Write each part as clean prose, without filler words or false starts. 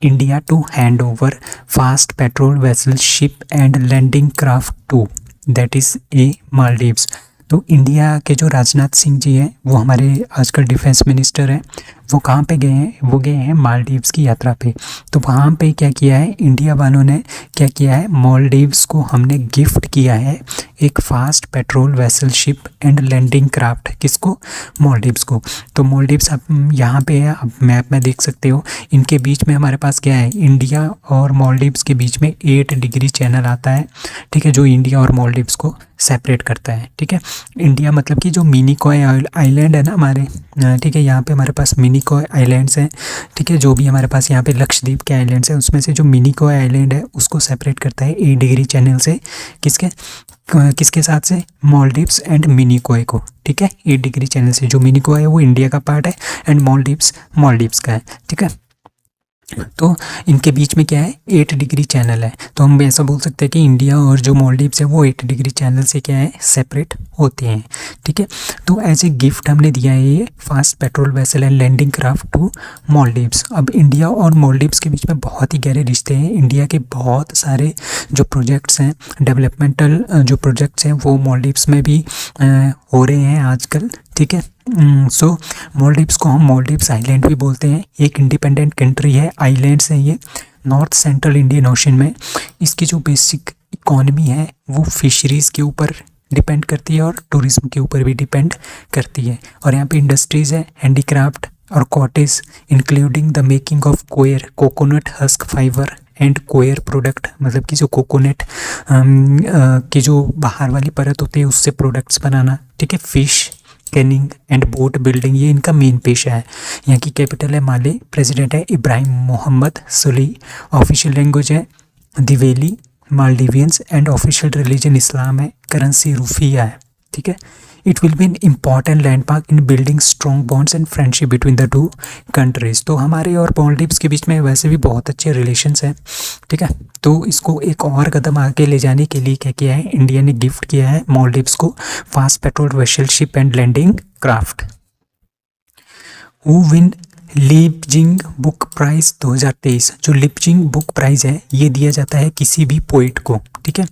India to hand over fast patrol vessel ship and landing craft to that is a Maldives। तो India के जो राजनाथ सिंह जी हैं वो हमारे आजकल डिफेंस मिनिस्टर हैं, वो कहाँ पे गए हैं? वो गए हैं मालदीव्स की यात्रा पे। तो वहाँ पे क्या किया है इंडिया वालों ने, क्या किया है, मालदीव्स को हमने गिफ्ट किया है एक fast patrol vessel ship and landing craft. किसको? मालदीव्स को। तो मालदीव्स आप यहाँ पे है, आप मैप में देख सकते हो। इनके बीच में हमारे पास क्या है, इंडिया और मालदीव्स के बीच में 8 डिग्री चैनल आता है, ठीक है, जो इंडिया और मालदीव्स को सेपरेट करता है। ठीक है, इंडिया मतलब कि जो मिनिकॉय आइलैंड है ना हमारे, ठीक है, यहाँ पे हमारे पास मिनिकॉय आइलैंड्स हैं, ठीक है, जो भी हमारे पास यहाँ पे लक्षद्वीप के आइलैंड्स हैं उसमें से जो मिनिकॉय आइलैंड है उसको सेपरेट करता है 8 डिग्री चैनल से। किसके साथ से? मालदीव्स एंड मिनिकॉय को। ठीक है, 8 डिग्री चैनल से। जो मिनिकॉय है वो इंडिया का पार्ट है एंड मालदीव्स का है। ठीक है, तो इनके बीच में क्या है, 8 डिग्री चैनल है। तो हम ऐसा बोल सकते हैं कि इंडिया और जो मालदीव्स है वो 8 डिग्री चैनल से क्या है, सेपरेट होते हैं। ठीक है, तो एज ए गिफ्ट हमने दिया है ये fast patrol vessel and landing craft to Maldives. अब इंडिया और मालदीव्स के बीच में बहुत ही गहरे रिश्ते हैं। इंडिया के बहुत सारे जो प्रोजेक्ट्स हैं, डेवलपमेंटल जो प्रोजेक्ट्स हैं वो मालदीव्स में भी हो रहे हैं आजकल। ठीक है, सो मालदीव्स को हम मालदीव्स आइलैंड भी बोलते हैं। एक इंडिपेंडेंट कंट्री है, आइलैंड्स हैं ये नॉर्थ सेंट्रल इंडियन ओशन में। इसकी जो बेसिक इकॉनमी है वो फिशरीज़ के ऊपर डिपेंड करती है और टूरिज्म के ऊपर भी डिपेंड करती है। और यहाँ पे इंडस्ट्रीज़ है, हैंडीक्राफ्ट और cottage including the making of coir, coconut husk fibre and coir product, मतलब कि जो कोकोनट की जो बाहर वाली परत होती है उससे प्रोडक्ट्स बनाना। ठीक है, fish Canning and boat building, ये इनका मेन पेशा है। यहाँ की कैपिटल है माले, प्रेसिडेंट है इब्राहिम मोहम्मद सोली, ऑफिशियल लैंग्वेज है दिवेली मालदीवियंस एंड ऑफिशियल रिलीजन इस्लाम है, करेंसी रुफिया है। ठीक है, it will be an important landmark in building strong bonds and friendship between the 2 countries. तो हमारे और मालदीव्स के बीच में वैसे भी बहुत अच्छे रिलेशंस हैं। ठीक है, तो इसको एक और कदम आगे ले जाने के लिए क्या किया है, इंडिया ने गिफ्ट किया है मालदीव्स को fast patrol vessel ship and landing craft. Who win Leipzig book prize 2023। जो लिपजिंग बुक प्राइज है ये दिया जाता है किसी भी पोइट को। ठीक है,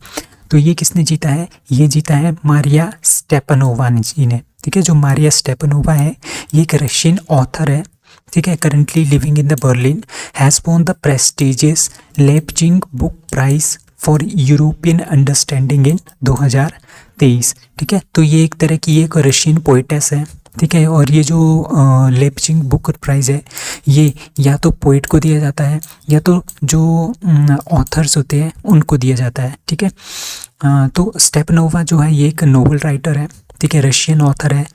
तो ये किसने जीता है? ये जीता है मारिया स्टेपनोवा जी ने। ठीक है, जो मारिया स्टेपनोवा है ये एक रशियन ऑथर है। ठीक है, currently living in the Berlin, has won the prestigious Leipzig book prize for European understanding in 2023। ठीक है, तो ये एक तरह की एक रशियन पोइटेस है। ठीक है, और ये जो लिपजिंग बुक प्राइज़ है ये या तो पोइट को दिया जाता है या तो जो ऑथर्स होते हैं उनको दिया जाता है। ठीक है, तो स्टेपनोवा जो है ये एक नोवेल राइटर है। ठीक है, रशियन ऑथर है।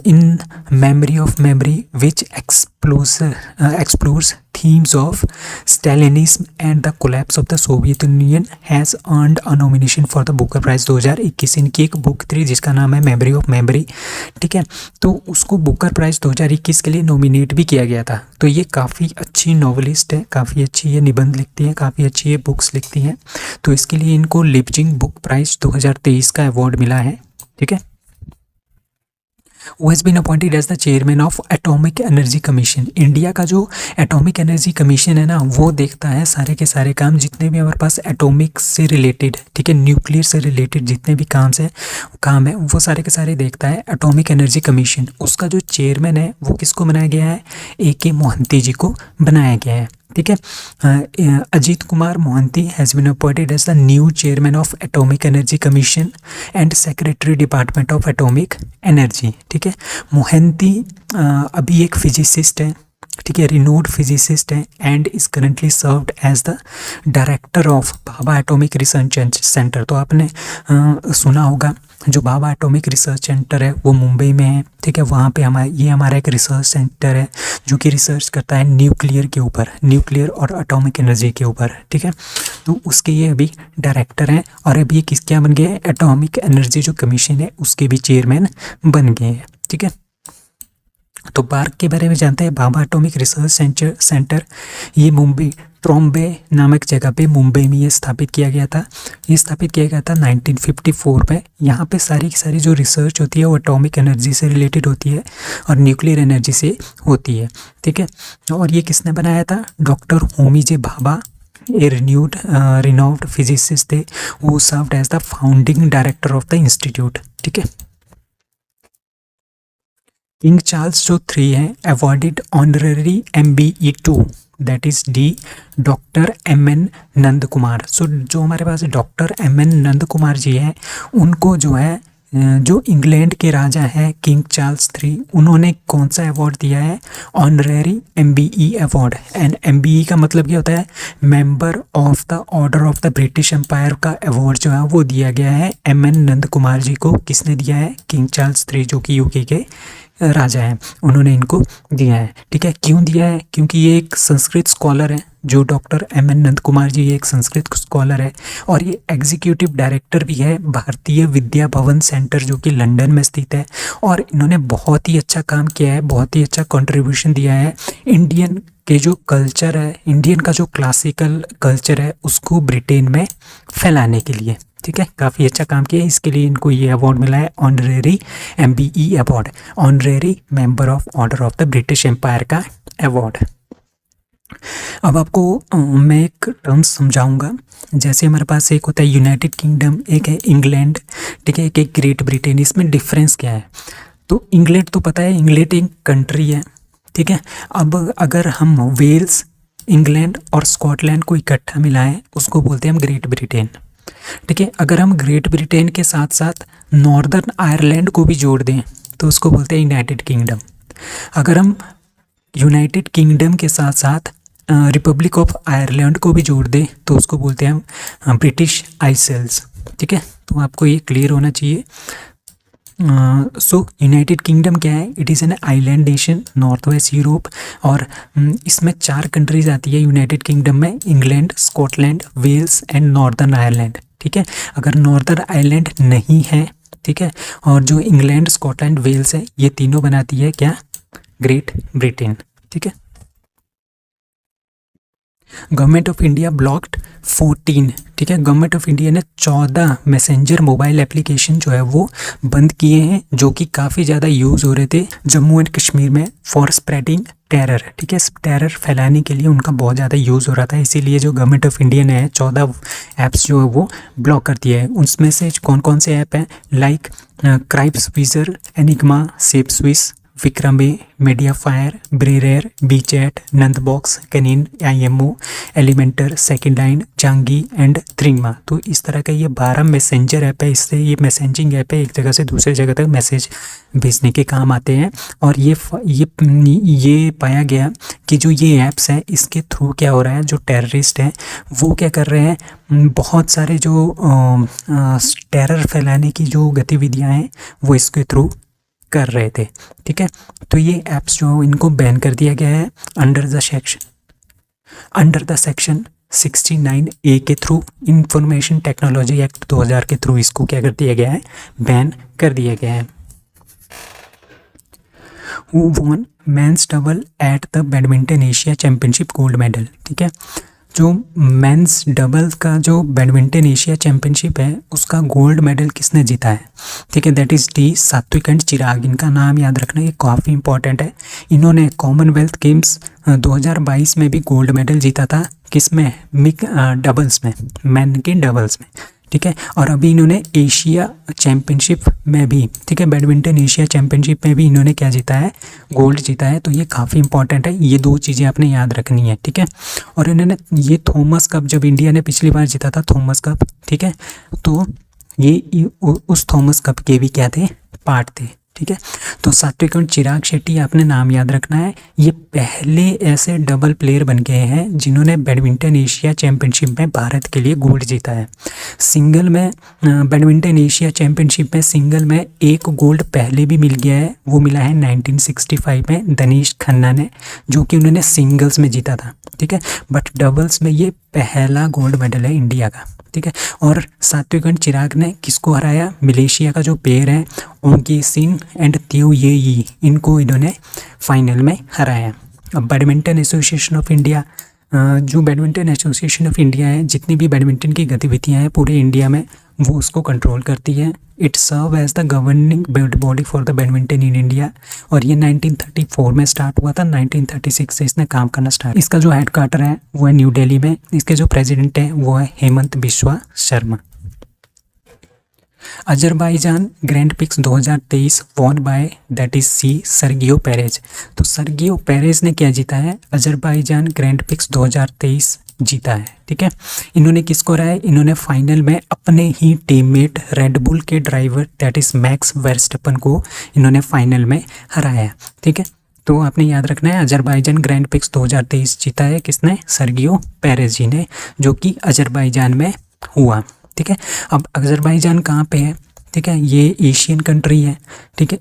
In memory of memory which explores themes of Stalinism and the collapse of the Soviet Union has earned a nomination for the Booker Prize 2021। इनकी एक बुक थी जिसका नाम है मेमोरी ऑफ मेमोरी। ठीक है, तो उसको बुकर प्राइज़ 2021 के लिए नॉमिनेट भी किया गया था। तो ये काफ़ी अच्छी नॉवलिस्ट है, काफ़ी अच्छी ये निबंध लिखती हैं, काफ़ी अच्छी ये बुक्स लिखती हैं। तो इसके लिए इनको लिपजिंग बुक प्राइज़ 2023 का अवार्ड मिला है। ठीक है, Who has been appointed as the chairman of Atomic Energy Commission। India का जो एटॉमिक एनर्जी कमीशन है ना वो देखता है सारे के सारे काम जितने भी हमारे पास एटॉमिक से रिलेटेड, ठीक है, न्यूक्लियर से रिलेटेड जितने भी काम है वो सारे के सारे देखता है एटॉमिक एनर्जी कमीशन। उसका जो चेयरमैन है वो किसको बनाया गया है? AK मोहंती जी को बनाया गया है। ठीक है, Ajit Kumar Mohanty has been appointed as the new chairman of atomic energy commission and secretary department of atomic energy. ठीक है, मोहंती अभी एक फिजिसिस्ट है, ठीक है, रिनोड फिजिसिस्ट है and is currently served as the director of Bhabha atomic research centre. तो आपने सुना होगा जो भाभा एटॉमिक रिसर्च सेंटर है वो मुंबई में है। ठीक है, वहाँ पे हमारा एक रिसर्च सेंटर है जो कि रिसर्च करता है न्यूक्लियर के ऊपर, न्यूक्लियर और एटॉमिक एनर्जी के ऊपर। ठीक है, तो उसके ये अभी डायरेक्टर हैं और अभी ये क्या बन गए हैं? एटॉमिक एनर्जी जो कमीशन है उसके भी चेयरमैन बन गए हैं। ठीक है, तो बार्क के बारे में जानते हैं। भाभा एटॉमिक रिसर्च सेंटर ये मुंबई ट्रॉम्बे नामक जगह पे मुंबई में ये स्थापित किया गया था। ये स्थापित किया गया था 1954 में। यहाँ पे सारी की सारी जो रिसर्च होती है वो एटॉमिक एनर्जी से रिलेटेड होती है और न्यूक्लियर एनर्जी से होती है, ठीक है। और ये किसने बनाया था? Doctor Homi J Bhabha, a renowned physicist थे, वो served as the founding director of the institute, ठीक है। किंग चार्ल्स जो 3 हैं awarded honorary MBE2 that is D doctor MN Nand Kumar. सो जो हमारे पास डॉक्टर MN नंद कुमार जी हैं उनको जो है जो इंग्लैंड के राजा हैं किंग चार्ल्स 3, उन्होंने कौन सा अवार्ड दिया है? Honorary MBE award. And MBE का मतलब क्या होता है? Member of the order of the British empire का अवार्ड जो है वो दिया गया है MN नंद कुमार जी को। किसने दिया है? किंग चार्ल्स 3 जो कि UK के राजा हैं, उन्होंने इनको दिया है, ठीक है। क्यों दिया है? क्योंकि ये एक संस्कृत स्कॉलर है। जो डॉक्टर MN नंद कुमार जी ये एक संस्कृत स्कॉलर है और ये एग्जीक्यूटिव डायरेक्टर भी है भारतीय विद्या भवन सेंटर जो कि लंदन में स्थित है। और इन्होंने बहुत ही अच्छा काम किया है, बहुत ही अच्छा कंट्रीब्यूशन दिया है इंडियन के जो कल्चर है, इंडियन का जो क्लासिकल कल्चर है उसको ब्रिटेन में फैलाने के लिए, ठीक है। काफ़ी अच्छा काम किया है, इसके लिए इनको ये अवार्ड मिला है honorary MBE award, honorary member of order of the British empire का अवार्ड। अब आपको मैं एक टर्म्स समझाऊंगा। जैसे हमारे पास एक होता है यूनाइटेड किंगडम, एक है इंग्लैंड, ठीक है, एक है ग्रेट ब्रिटेन। इसमें डिफरेंस क्या है? तो इंग्लैंड तो पता है, इंग्लैंड एक कंट्री है, ठीक है। अब अगर हम वेल्स, इंग्लैंड और स्कॉटलैंड को इकट्ठा मिलाएं उसको बोलते हैं हम ग्रेट ब्रिटेन, ठीक है। अगर हम ग्रेट ब्रिटेन के साथ साथ नॉर्दर्न आयरलैंड को भी जोड़ दें तो उसको बोलते हैं यूनाइटेड किंगडम। अगर हम यूनाइटेड किंगडम के साथ साथ रिपब्लिक ऑफ आयरलैंड को भी जोड़ दें तो उसको बोलते हैं हम ब्रिटिश आइसल्स, ठीक है। तो आपको ये क्लियर होना चाहिए। सो यूनाइटेड किंगडम क्या है? It is an island nation north west Europe. और इसमें 4 कंट्रीज आती है यूनाइटेड किंगडम में, England, Scotland, Wales and northern Ireland, ठीक है। अगर नॉर्दर्न आयरलैंड नहीं है, ठीक है, और जो इंग्लैंड, स्कॉटलैंड, वेल्स है, ये तीनों बनाती है क्या? ग्रेट ब्रिटेन, ठीक है। गवर्नमेंट ऑफ इंडिया ब्लॉक्ड 14, ठीक है। गवर्नमेंट ऑफ इंडिया ने 14 मैसेंजर मोबाइल एप्लीकेशन जो है वो बंद किए हैं जो कि काफ़ी ज़्यादा यूज़ हो रहे थे जम्मू एंड कश्मीर में फॉर स्प्रेडिंग टेरर, ठीक है। टेरर फैलाने के लिए उनका बहुत ज़्यादा यूज़ हो रहा था, इसीलिए जो गवर्नमेंट ऑफ इंडिया ने 14 ऐप्स जो है वो ब्लॉक कर दिया है। उसमें से कौन कौन से ऐप हैं? Like Crypviser, Enigma, Safeswiss, Wickrme, Mediafire, Briar, BChat, Nandbox, Conion, IMO, Element, Second Line, Zangi and Threema. तो इस तरह का ये 12 मैसेंजर ऐप है। इससे ये मैसेजिंग ऐप है, एक जगह से दूसरी जगह तक मैसेज भेजने के काम आते हैं। और ये पाया गया कि जो ये ऐप्स हैं इसके थ्रू क्या हो रहा है, जो टेररिस्ट हैं वो क्या कर रहे हैं, बहुत सारे जो टेरर फैलाने की जो गतिविधियाँ हैं वो इसके थ्रू कर रहे थे, ठीक है। तो ये ऐप्स जो इनको बैन कर दिया गया है अंडर द सेक्शन 69A के थ्रू, इंफॉर्मेशन टेक्नोलॉजी एक्ट 2000 के थ्रू इसको क्या कर दिया गया है? बैन कर दिया गया है। Who won men's double at the badminton Asia championship gold medal, ठीक है। जो मेंस डबल का जो बैडमिंटन एशिया चैंपियनशिप है उसका गोल्ड मेडल किसने जीता है? ठीक है, दैट इज़ डी सात्विक एंड चिराग। इनका नाम याद रखना, ये काफ़ी इंपॉर्टेंट है। इन्होंने कॉमनवेल्थ गेम्स 2022 में भी गोल्ड मेडल जीता था। किस में? डबल्स में, मैन के डबल्स में, ठीक है। और अभी इन्होंने एशिया चैंपियनशिप में भी, ठीक है, बैडमिंटन एशिया चैंपियनशिप में भी इन्होंने क्या जीता है? गोल्ड जीता है। तो ये काफ़ी इंपॉर्टेंट है, ये 2 चीज़ें आपने याद रखनी है, ठीक है। और इन्होंने ये थॉमस कप, जब इंडिया ने पिछली बार जीता था थॉमस कप, ठीक है, तो ये उस थॉमस कप के भी क्या थे? पार्ट थे, ठीक है। तो सात्विक और चिराग शेट्टी आपने नाम याद रखना है। ये पहले ऐसे डबल प्लेयर बन गए हैं जिन्होंने बैडमिंटन एशिया चैंपियनशिप में भारत के लिए गोल्ड जीता है। सिंगल में बैडमिंटन एशिया चैंपियनशिप में सिंगल में एक गोल्ड पहले भी मिल गया है, वो मिला है 1965 में दनीश खन्ना ने, जो कि उन्होंने सिंगल्स में जीता था, ठीक है। बट डबल्स में ये पहला गोल्ड मेडल है इंडिया का, ठीक है। और सात्विक एंड चिराग ने किसको हराया? मलेशिया का जो पेयर है ओंगी सिन एंड त्यू ये, इनको इन्होंने फाइनल में हराया। अब बैडमिंटन एसोसिएशन ऑफ इंडिया जो बैडमिंटन एसोसिएशन ऑफ इंडिया है, जितनी भी बैडमिंटन की गतिविधियाँ हैं पूरे इंडिया में, वो उसको कंट्रोल करती है। It serve as the governing body for the badminton in India, और ये 1934 में स्टार्ट हुआ था। 1936 से इसने काम करना स्टार्ट। इसका जो हेड क्वार्टर है वो है न्यू दिल्ली में। इसके जो प्रेसिडेंट है वो है Hemant Biswa Sharma. Azerbaijan grand prix 2023 won by that is C Sergio Perez. तो सर्गियो पेरेज ने क्या जीता है? अजरबैजान ग्रैंड पिक्स 2023 जीता है। ठीक है, इन्होंने किसको हराया? इन्होंने फाइनल में अपने ही टीममेट रेडबुल के driver that is max Verstappen को इन्होंने फाइनल में हराया। ठीक है, तो आपने याद रखना है अजरबैजान ग्रैंड पिक्स 2023 जीता है किसने? सर्गियो पेरेज जी ने, जो कि अजरबैजान में हुआ। ठीक है, अब अजरबैजान कहाँ पे है? ठीक है, ये एशियन कंट्री है। ठीक है,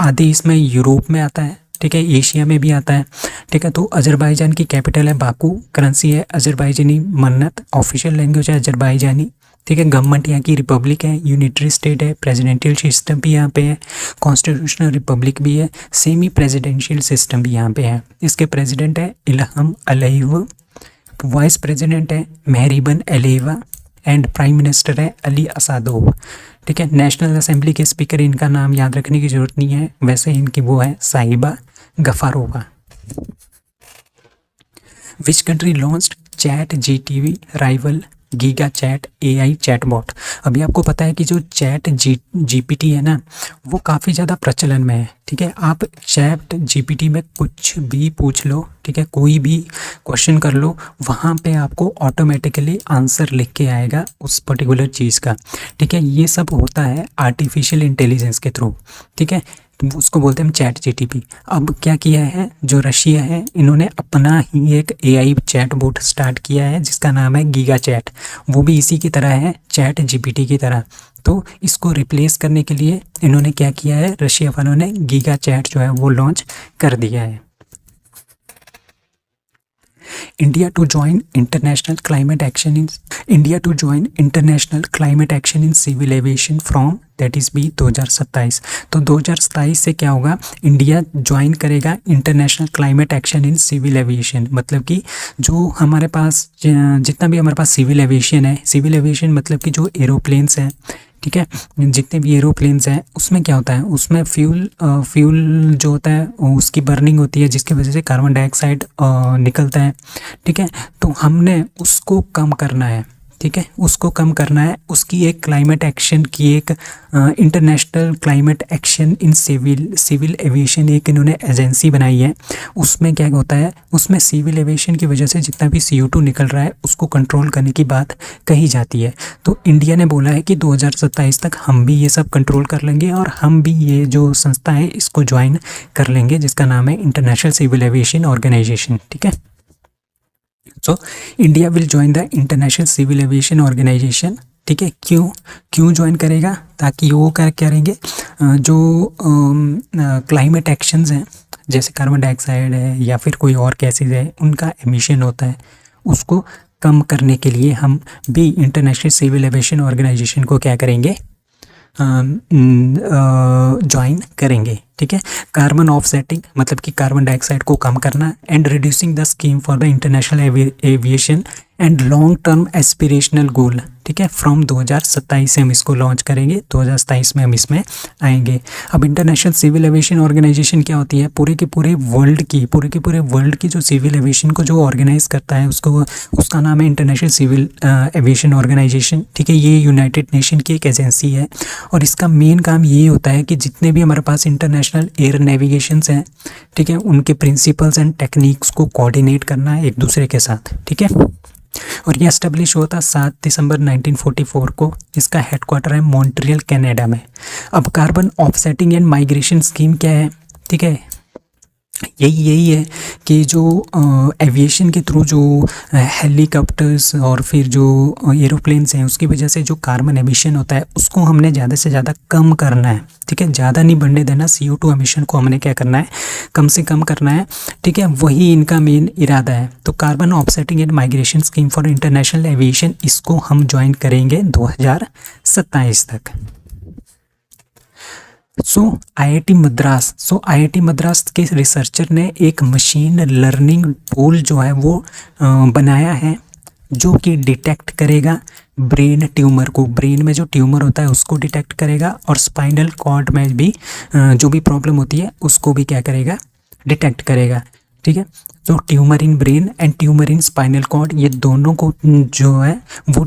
आधे इसमें यूरोप में आता है। ठीक है, एशिया में भी आता है। ठीक है, तो अजरबैजान की कैपिटल है बाकू, करेंसी है अजरबैजानी मन्नत, ऑफिशियल लैंग्वेज है अजरबैजानी। ठीक है, गवर्नमेंट यहाँ की रिपब्लिक है, यूनिटरी स्टेट है, प्रेसिडेंशियल सिस्टम भी यहाँ पे है, कॉन्स्टिट्यूशनल रिपब्लिक भी है, सेमी प्रेसिडेंशियल सिस्टम भी यहाँ पे है। इसके प्रेसिडेंट है इल्हम अलीव, वाइस प्रेसिडेंट है मेहरीबन अलीवा, एंड प्राइम मिनिस्टर है अली असादोव। ठीक है, नेशनल असेंबली के स्पीकर, इनका नाम याद रखने की जरूरत नहीं है, वैसे इनकी वो है Sahiba Gafarova. Which country launched ChatGPT rival GigaChat AI chatbot? अभी आपको पता है कि जो चैट जीपीटी है ना, वो काफ़ी ज़्यादा प्रचलन में है। ठीक है, आप चैट जीपीटी में कुछ भी पूछ लो, ठीक है, कोई भी क्वेश्चन कर लो, वहाँ पे आपको ऑटोमेटिकली आंसर लिख के आएगा उस पर्टिकुलर चीज़ का। ठीक है, ये सब होता है आर्टिफिशियल इंटेलिजेंस के थ्रू। ठीक है, तो उसको बोलते हैं हम चैट जीटीपी। अब क्या किया है, जो रशिया है, इन्होंने अपना ही एक एआई चैट बोट स्टार्ट किया है जिसका नाम है गीगा चैट। वो भी इसी की तरह है, चैट जीपीटी की तरह। तो इसको रिप्लेस करने के लिए इन्होंने क्या किया है, रशिया वालों ने गीगा चैट जो है वो लॉन्च कर दिया है। India to join international climate action in civil aviation from that is B 2027। तो 2027 से क्या होगा, इंडिया ज्वाइन करेगा international climate action in civil aviation. मतलब कि जो हमारे पास जितना भी हमारे पास सिविल एविएशन है, सिविल एविएशन मतलब कि जो एरोप्लेन्स हैं, ठीक है, जितने भी एरोप्लेन्स हैं उसमें क्या होता है, उसमें फ्यूल जो होता है उसकी बर्निंग होती है, जिसकी वजह से कार्बन डाइऑक्साइड निकलता है। ठीक है, तो हमने उसको कम करना है। ठीक है, उसको कम करना है, उसकी एक क्लाइमेट एक्शन की एक international climate action in civil aviation एक इन्होंने एजेंसी बनाई है। उसमें क्या होता है, उसमें सिविल एविएशन की वजह से जितना भी CO2 निकल रहा है उसको कंट्रोल करने की बात कही जाती है। तो इंडिया ने बोला है कि 2027 तक हम भी ये सब कंट्रोल कर लेंगे और हम भी ये जो संस्था है इसको ज्वाइन कर लेंगे, जिसका नाम है इंटरनेशनल सिविल एविएशन ऑर्गेनाइजेशन। ठीक है, so India will join the international civil aviation organisation. ठीक है, क्यों ज्वाइन करेगा, ताकि वो क्या करेंगे, जो क्लाइमेट एक्शंस हैं जैसे कार्बन डाइऑक्साइड है या फिर कोई और गैसेज है, उनका एमिशन होता है, उसको कम करने के लिए हम भी इंटरनेशनल सिविल एविएशन ऑर्गेनाइजेशन को क्या करेंगे, ज्वाइन करेंगे। ठीक है, कार्बन ऑफसेटिंग मतलब कि कार्बन डाइऑक्साइड को कम करना, and reducing the scheme for the international aviation and long term aspirational goal. ठीक है, फ्रॉम 2027 से हम इसको लॉन्च करेंगे, 2027 में हम इसमें आएंगे। अब इंटरनेशनल सिविल एविएशन ऑर्गेनाइजेशन क्या होती है, पूरे के पूरे वर्ल्ड की जो सिविल एविएशन को जो ऑर्गेनाइज करता है उसका नाम है इंटरनेशनल सिविल एविएशन ऑर्गेनाइजेशन। ठीक है, ये यूनाइटेड नेशन की एक एजेंसी है और इसका मेन काम ये होता है कि जितने भी हमारे पास इंटरनेशनल एयर नेविगेशंस हैं, ठीक है, उनके प्रिंसिपल्स एंड टेक्निक्स को कोऑर्डिनेट करना है एक दूसरे के साथ। ठीक है, और ये एस्टेब्लिश हुआ था 7 दिसंबर 1944 को। इसका हेडक्वार्टर है मॉन्ट्रियल कनाडा में। अब carbon offsetting and migration scheme क्या है, ठीक है, यही है कि जो एविएशन के थ्रू जो हेलीकॉप्टर्स और फिर जो एरोप्लेन्स हैं उसकी वजह से जो कार्बन एमिशन होता है उसको हमने ज़्यादा से ज़्यादा कम करना है। ठीक है, ज़्यादा नहीं बढ़ने देना, CO2 एमिशन को हमने क्या करना है, कम से कम करना है। ठीक है, वही इनका मेन इरादा है। तो carbon offsetting and migration scheme for international aviation, इसको हम ज्वाइन करेंगे 2027 तक। आईआईटी मद्रास के रिसर्चर ने एक मशीन लर्निंग टूल जो है वो बनाया है, जो कि डिटेक्ट करेगा ब्रेन ट्यूमर को। ब्रेन में जो ट्यूमर होता है उसको डिटेक्ट करेगा, और स्पाइनल कॉर्ड में भी जो भी प्रॉब्लम होती है उसको भी क्या करेगा, डिटेक्ट करेगा। ठीक है, तो tumour in brain and tumour in spinal cord, ये दोनों को जो है वो,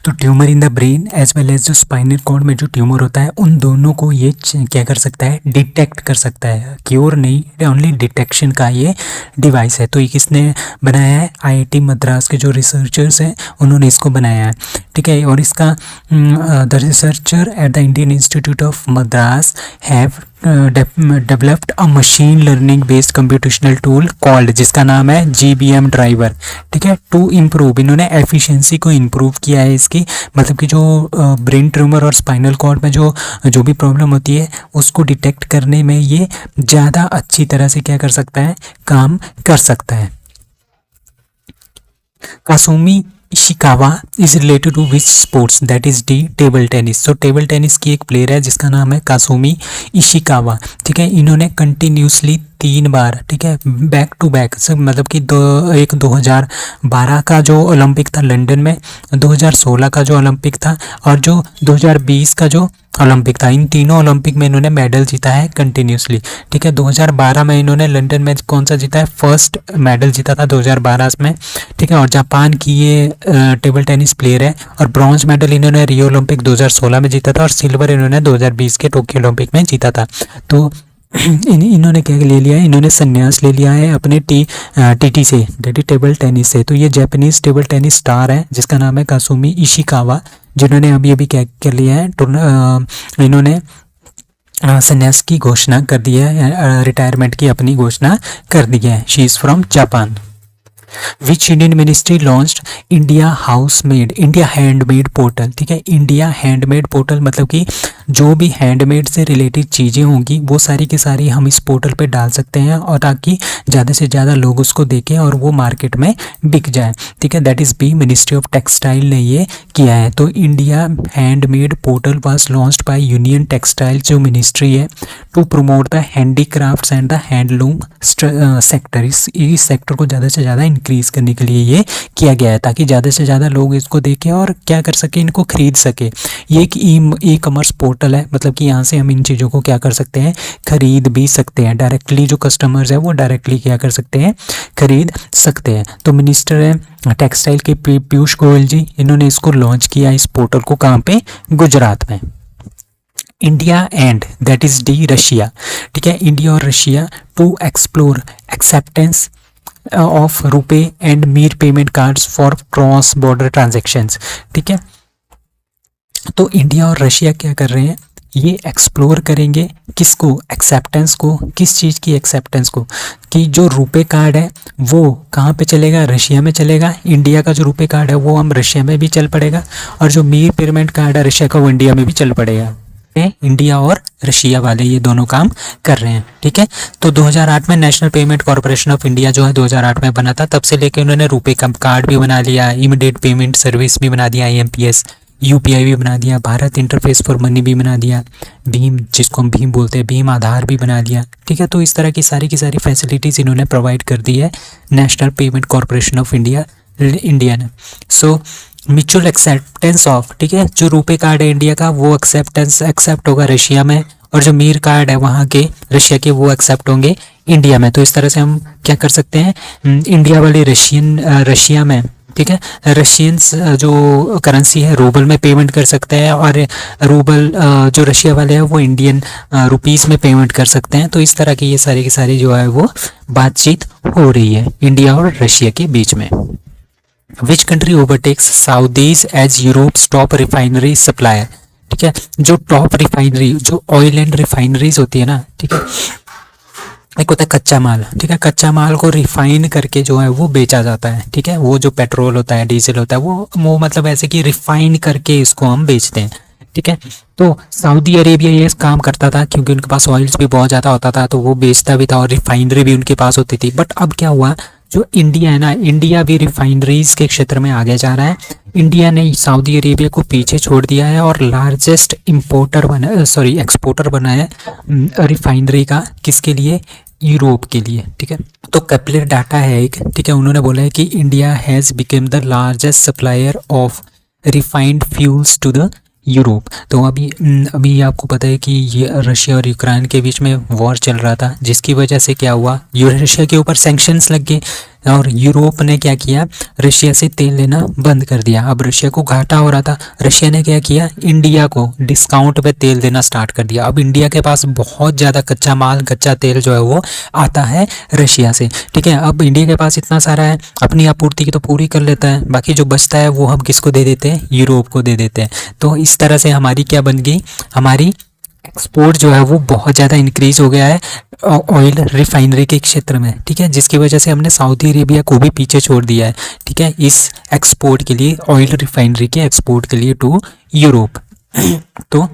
तो tumour in the brain as well as जो स्पाइनल कॉर्ड में जो ट्यूमर होता है उन दोनों को ये क्या कर सकता है, डिटेक्ट कर सकता है। क्योर नहीं, ओनली डिटेक्शन का ये डिवाइस है। तो ये किसने बनाया है, आईआईटी मद्रास के जो रिसर्चर्स हैं उन्होंने इसको बनाया है। ठीक है, और इसका the researcher at the Indian institute of Madras have developed a machine learning based computational tool called, जिसका नाम है GBM ड्राइवर। ठीक है, टू इम्प्रूव, इन्होंने एफिशिएंसी को इम्प्रूव किया है इसकी, मतलब कि जो ब्रेन ट्यूमर और स्पाइनल कॉर्ड में जो भी प्रॉब्लम होती है उसको डिटेक्ट करने में ये ज़्यादा अच्छी तरह से क्या कर सकता है, काम कर सकता है। Kasumi Ishikawa is related to which sports, that is the table tennis. तो टेबल टेनिस की एक प्लेयर है जिसका नाम है कासुमी इशिकावा। ठीक है, इन्होंने कंटिन्यूसली 3 बार, ठीक है, बैक टू बैक, मतलब कि 2012 का जो ओलंपिक था लंदन में, 2016 का जो ओलंपिक था, और जो 2020 का जो ओलंपिक था, इन तीनों ओलंपिक में इन्होंने मेडल जीता है कंटिन्यूसली। ठीक है, 2012 में इन्होंने लंदन में कौन सा जीता है, फर्स्ट मेडल जीता था 2012 में। ठीक है, और जापान की ये टेबल टेनिस प्लेयर है, और ब्रॉन्ज मेडल इन्होंने रियो ओलंपिक 2016 में जीता था, और सिल्वर इन्होंने 2020 के टोक्यो ओलंपिक में जीता था। तो इन्होंने क्या ले लिया है, इन्होंने संन्यास ले लिया है अपने टीटी से, टेबल टेनिस से। तो ये जापानीज टेबल टेनिस स्टार है जिसका नाम है कासुमी इशिकावा, जिन्होंने अभी अभी क्या कर लिया है, इन्होंने संन्यास की घोषणा कर दी है, रिटायरमेंट की अपनी घोषणा कर दी है। She is from Japan. Which Indian ministry launched India housemaid, India handmade portal. ठीक है, इंडिया हैंडमेड पोर्टल मतलब कि जो भी हैंडमेड से रिलेटेड चीज़ें होंगी वो सारी की सारी हम इस पोर्टल पे डाल सकते हैं, और ताकि ज़्यादा से ज़्यादा लोग उसको देखें और वो मार्केट में बिक जाए। ठीक है, that is B ministry of textile ने ये किया है। तो India handmade portal was launched by union textile जो मिनिस्ट्री है, to promote the handicrafts and the handloom sector. इस सेक्टर को ज़्यादा से ज़्यादा इंक्रीज करने के लिए ये किया गया है, ताकि ज़्यादा से ज़्यादा लोग इसको देखें और क्या कर सके, इनको खरीद सके। ये एक ई कॉमर्स पोर्टल है, मतलब कि यहाँ से हम इन चीज़ों को क्या कर सकते हैं, खरीद भी सकते हैं। डायरेक्टली जो कस्टमर्स है वो डायरेक्टली क्या कर सकते हैं, खरीद सकते हैं। तो मिनिस्टर है टेक्सटाइल के पीयूष गोयल जी, इन्होंने इसको लॉन्च किया इस पोर्टल को, कहाँ पे, गुजरात में। India and that is D Russia. ठीक है, इंडिया और Russia to explore acceptance of RuPay and Mir payment cards for cross border transactions. ठीक है, तो इंडिया और रशिया क्या कर रहे हैं, ये एक्सप्लोर करेंगे किसको, एक्सेप्टेंस को। किस चीज़ की एक्सेप्टेंस को, कि जो रुपे कार्ड है वो कहाँ पे चलेगा, रशिया में चलेगा। इंडिया का जो रुपे कार्ड है वो हम रशिया में भी चल पड़ेगा, और जो मीर पेमेंट कार्ड है रशिया का वो इंडिया में भी चल पड़ेगा। इंडिया और रशिया वाले ये दोनों काम कर रहे हैं। ठीक है, तो 2008 में national payment corporation of India जो है 2008 में बना था, तब से लेकर उन्होंने रुपे कार्ड भी बना लिया, इमीडिएट पेमेंट सर्विस भी बना दिया, IMPS, UPI भी बना दिया, भारत इंटरफेस फॉर मनी भी बना दिया, भीम जिसको हम भीम बोलते हैं, भीम आधार भी बना दिया। ठीक है, तो इस तरह की सारी फैसिलिटीज़ इन्होंने प्रोवाइड कर दी है National payment corporation of India ने। सो म्यूचुअल एक्सेप्टेंस ऑफ, ठीक है, जो रुपे कार्ड है इंडिया का वो एक्सेप्ट होगा रशिया में, और जो मीर कार्ड है वहाँ के रशिया के वो एक्सेप्ट होंगे इंडिया में। तो इस तरह से हम क्या कर सकते हैं, इंडिया वाले रशिया में, ठीक है, रशियंस जो करेंसी है रूबल में पेमेंट कर सकते हैं, और रूबल जो रशिया वाले हैं वो इंडियन रुपीज़ में पेमेंट कर सकते हैं। तो इस तरह की ये सारी की सारी जो है वो बातचीत हो रही है इंडिया और रशिया के बीच में। Which country overtakes Saudis as Europe's top refinery supplier. ठीक है, जो टॉप रिफाइनरी, जो ऑयल एंड रिफाइनरीज होती है ना, ठीक है, एक होता है कच्चा माल। ठीक है, कच्चा माल को रिफाइन करके जो है वो बेचा जाता है। ठीक है, वो जो पेट्रोल होता है, डीजल होता है, वो मतलब ऐसे कि रिफाइन करके इसको हम बेचते हैं। ठीक है, तो सऊदी अरेबिया ये काम करता था क्योंकि उनके पास ऑयल्स भी बहुत ज़्यादा होता था, तो वो बेचता भी था और रिफाइनरी भी उनके पास होती थी। बट अब क्या हुआ, जो इंडिया है ना, इंडिया भी रिफाइनरीज के क्षेत्र में आगे जा रहा है। इंडिया ने सऊदी अरेबिया को पीछे छोड़ दिया है और लार्जेस्ट एक्सपोर्टर बना है रिफाइनरी का। किसके लिए? यूरोप के लिए। ठीक है, तो कैपलर डाटा है एक, ठीक है, उन्होंने बोला है कि India has become the largest supplier of refined fuels to the Europe. तो अभी आपको पता है कि ये रशिया और यूक्रेन के बीच में वॉर चल रहा था, जिसकी वजह से क्या हुआ, रशिया के ऊपर सैंक्शंस लग गए और यूरोप ने क्या किया, रशिया से तेल लेना बंद कर दिया। अब रशिया को घाटा हो रहा था, रशिया ने क्या किया, इंडिया को डिस्काउंट पे तेल देना स्टार्ट कर दिया। अब इंडिया के पास बहुत ज़्यादा कच्चा माल, कच्चा तेल जो है वो आता है रशिया से। ठीक है, अब इंडिया के पास इतना सारा है, अपनी आपूर्ति की तो पूरी कर लेता है, बाकी जो बचता है वो हम किसको दे देते हैं, यूरोप को दे देते हैं। तो इस तरह से हमारी क्या बन गई, हमारी एक्सपोर्ट जो है वो बहुत ज़्यादा इंक्रीज हो गया है ऑयल रिफाइनरी के क्षेत्र में। ठीक है, जिसकी वजह से हमने सऊदी अरेबिया को भी पीछे छोड़ दिया है। ठीक है, इस एक्सपोर्ट के लिए, ऑयल रिफाइनरी के एक्सपोर्ट के लिए टू यूरोप। तो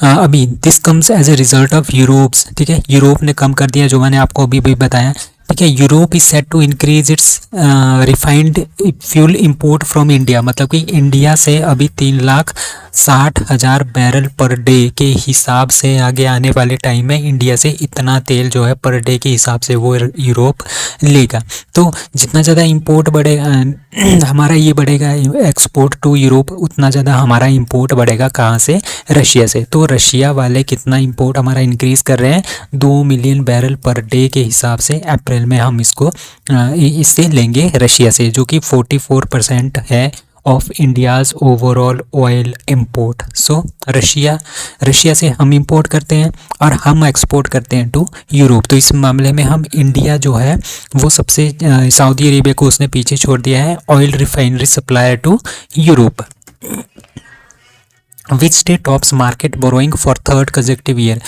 अभी this comes as a result of Europe's. ठीक है, यूरोप ने कम कर दिया, जो मैंने आपको अभी भी बताया। ठीक है, Europe is set to increase its refined fuel import from India, मतलब कि इंडिया से अभी 3,60,000 बैरल पर डे के हिसाब से आगे आने वाले टाइम में इंडिया से इतना तेल जो है पर डे के हिसाब से वो यूरोप लेगा। तो जितना ज़्यादा इंपोर्ट बढ़ेगा हमारा ये बढ़ेगा एक्सपोर्ट टू यूरोप, उतना ज़्यादा हमारा इंपोर्ट बढ़ेगा कहाँ से, रशिया से। तो रशिया वाले कितना इंपोर्ट हमारा इंक्रीज़ कर रहे हैं, 2 मिलियन बैरल पर डे के हिसाब से अप्रैल में हम इससे लेंगे रशिया से, जो कि 44% है of India's overall oil import. So Russia से हम इंपोर्ट करते हैं और हम एक्सपोर्ट करते हैं टू यूरोप। तो इस मामले में हम इंडिया जो है वो सबसे सऊदी अरेबिया को उसने पीछे छोड़ दिया है oil refinery supplier to Europe. Which state tops market borrowing for third consecutive year,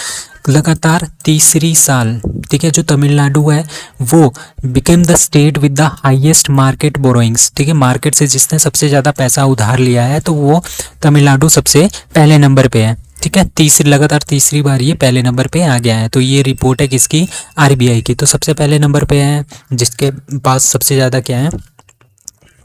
लगातार तीसरी साल। ठीक है, जो तमिलनाडु है वो became the state with the highest market borrowings. ठीक है, मार्केट से जिसने सबसे ज़्यादा पैसा उधार लिया है तो वो तमिलनाडु सबसे पहले नंबर पे है। ठीक है, लगातार तीसरी बार ये पहले नंबर पे आ गया है। तो ये रिपोर्ट है किसकी, आरबीआई की। तो सबसे पहले नंबर पे है जिसके पास सबसे ज़्यादा क्या है,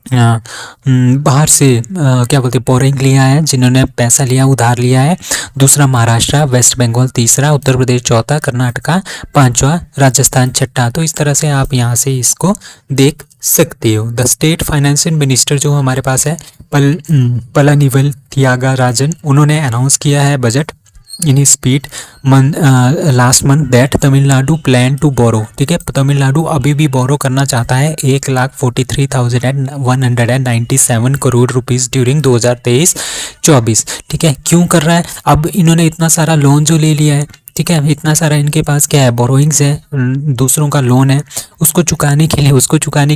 बाहर से क्या बोलते हैं, बोरिंग लिया है, जिन्होंने पैसा लिया, उधार लिया है। दूसरा महाराष्ट्र, वेस्ट बंगाल तीसरा, उत्तर प्रदेश चौथा, कर्नाटका पांचवा, राजस्थान छठा। तो इस तरह से आप यहाँ से इसको देख सकते हो। द स्टेट फाइनेंशियल मिनिस्टर जो हमारे पास है पलानिवल थियागाराजन, उन्होंने अनाउंस किया है budget in speech last month that Tamil Nadu plan to borrow. ठीक है, तमिलनाडु अभी भी बोरो करना चाहता है 1,43,197 करोड़ रुपीस ड्यूरिंग 2023-24। ठीक है, क्यों कर रहा है, अब इन्होंने इतना सारा लोन जो ले लिया है, ठीक है, इतना सारा इनके पास क्या है, बोरोइंग्स है, दूसरों का लोन है, उसको चुकाने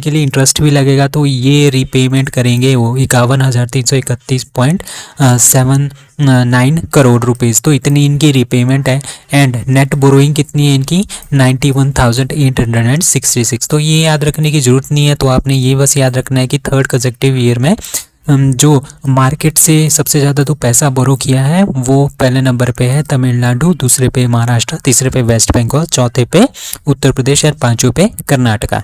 के लिए इंटरेस्ट भी लगेगा। तो ये रीपेमेंट करेंगे वो 51,331.79 करोड़ रुपीज़। तो इतनी इनकी रीपेमेंट है। एंड नेट बोरोइंग कितनी है इनकी, 91,866। तो ये याद रखने की ज़रूरत नहीं है, तो आपने ये बस याद रखना है कि थर्ड कंसेक्यूटिव ईयर में जो मार्केट से सबसे ज़्यादा तो पैसा बोरो किया है वो पहले नंबर पे है तमिलनाडु, दूसरे पे महाराष्ट्र, तीसरे पे वेस्ट बंगाल, चौथे पे उत्तर प्रदेश और पांचवें पे Karnataka.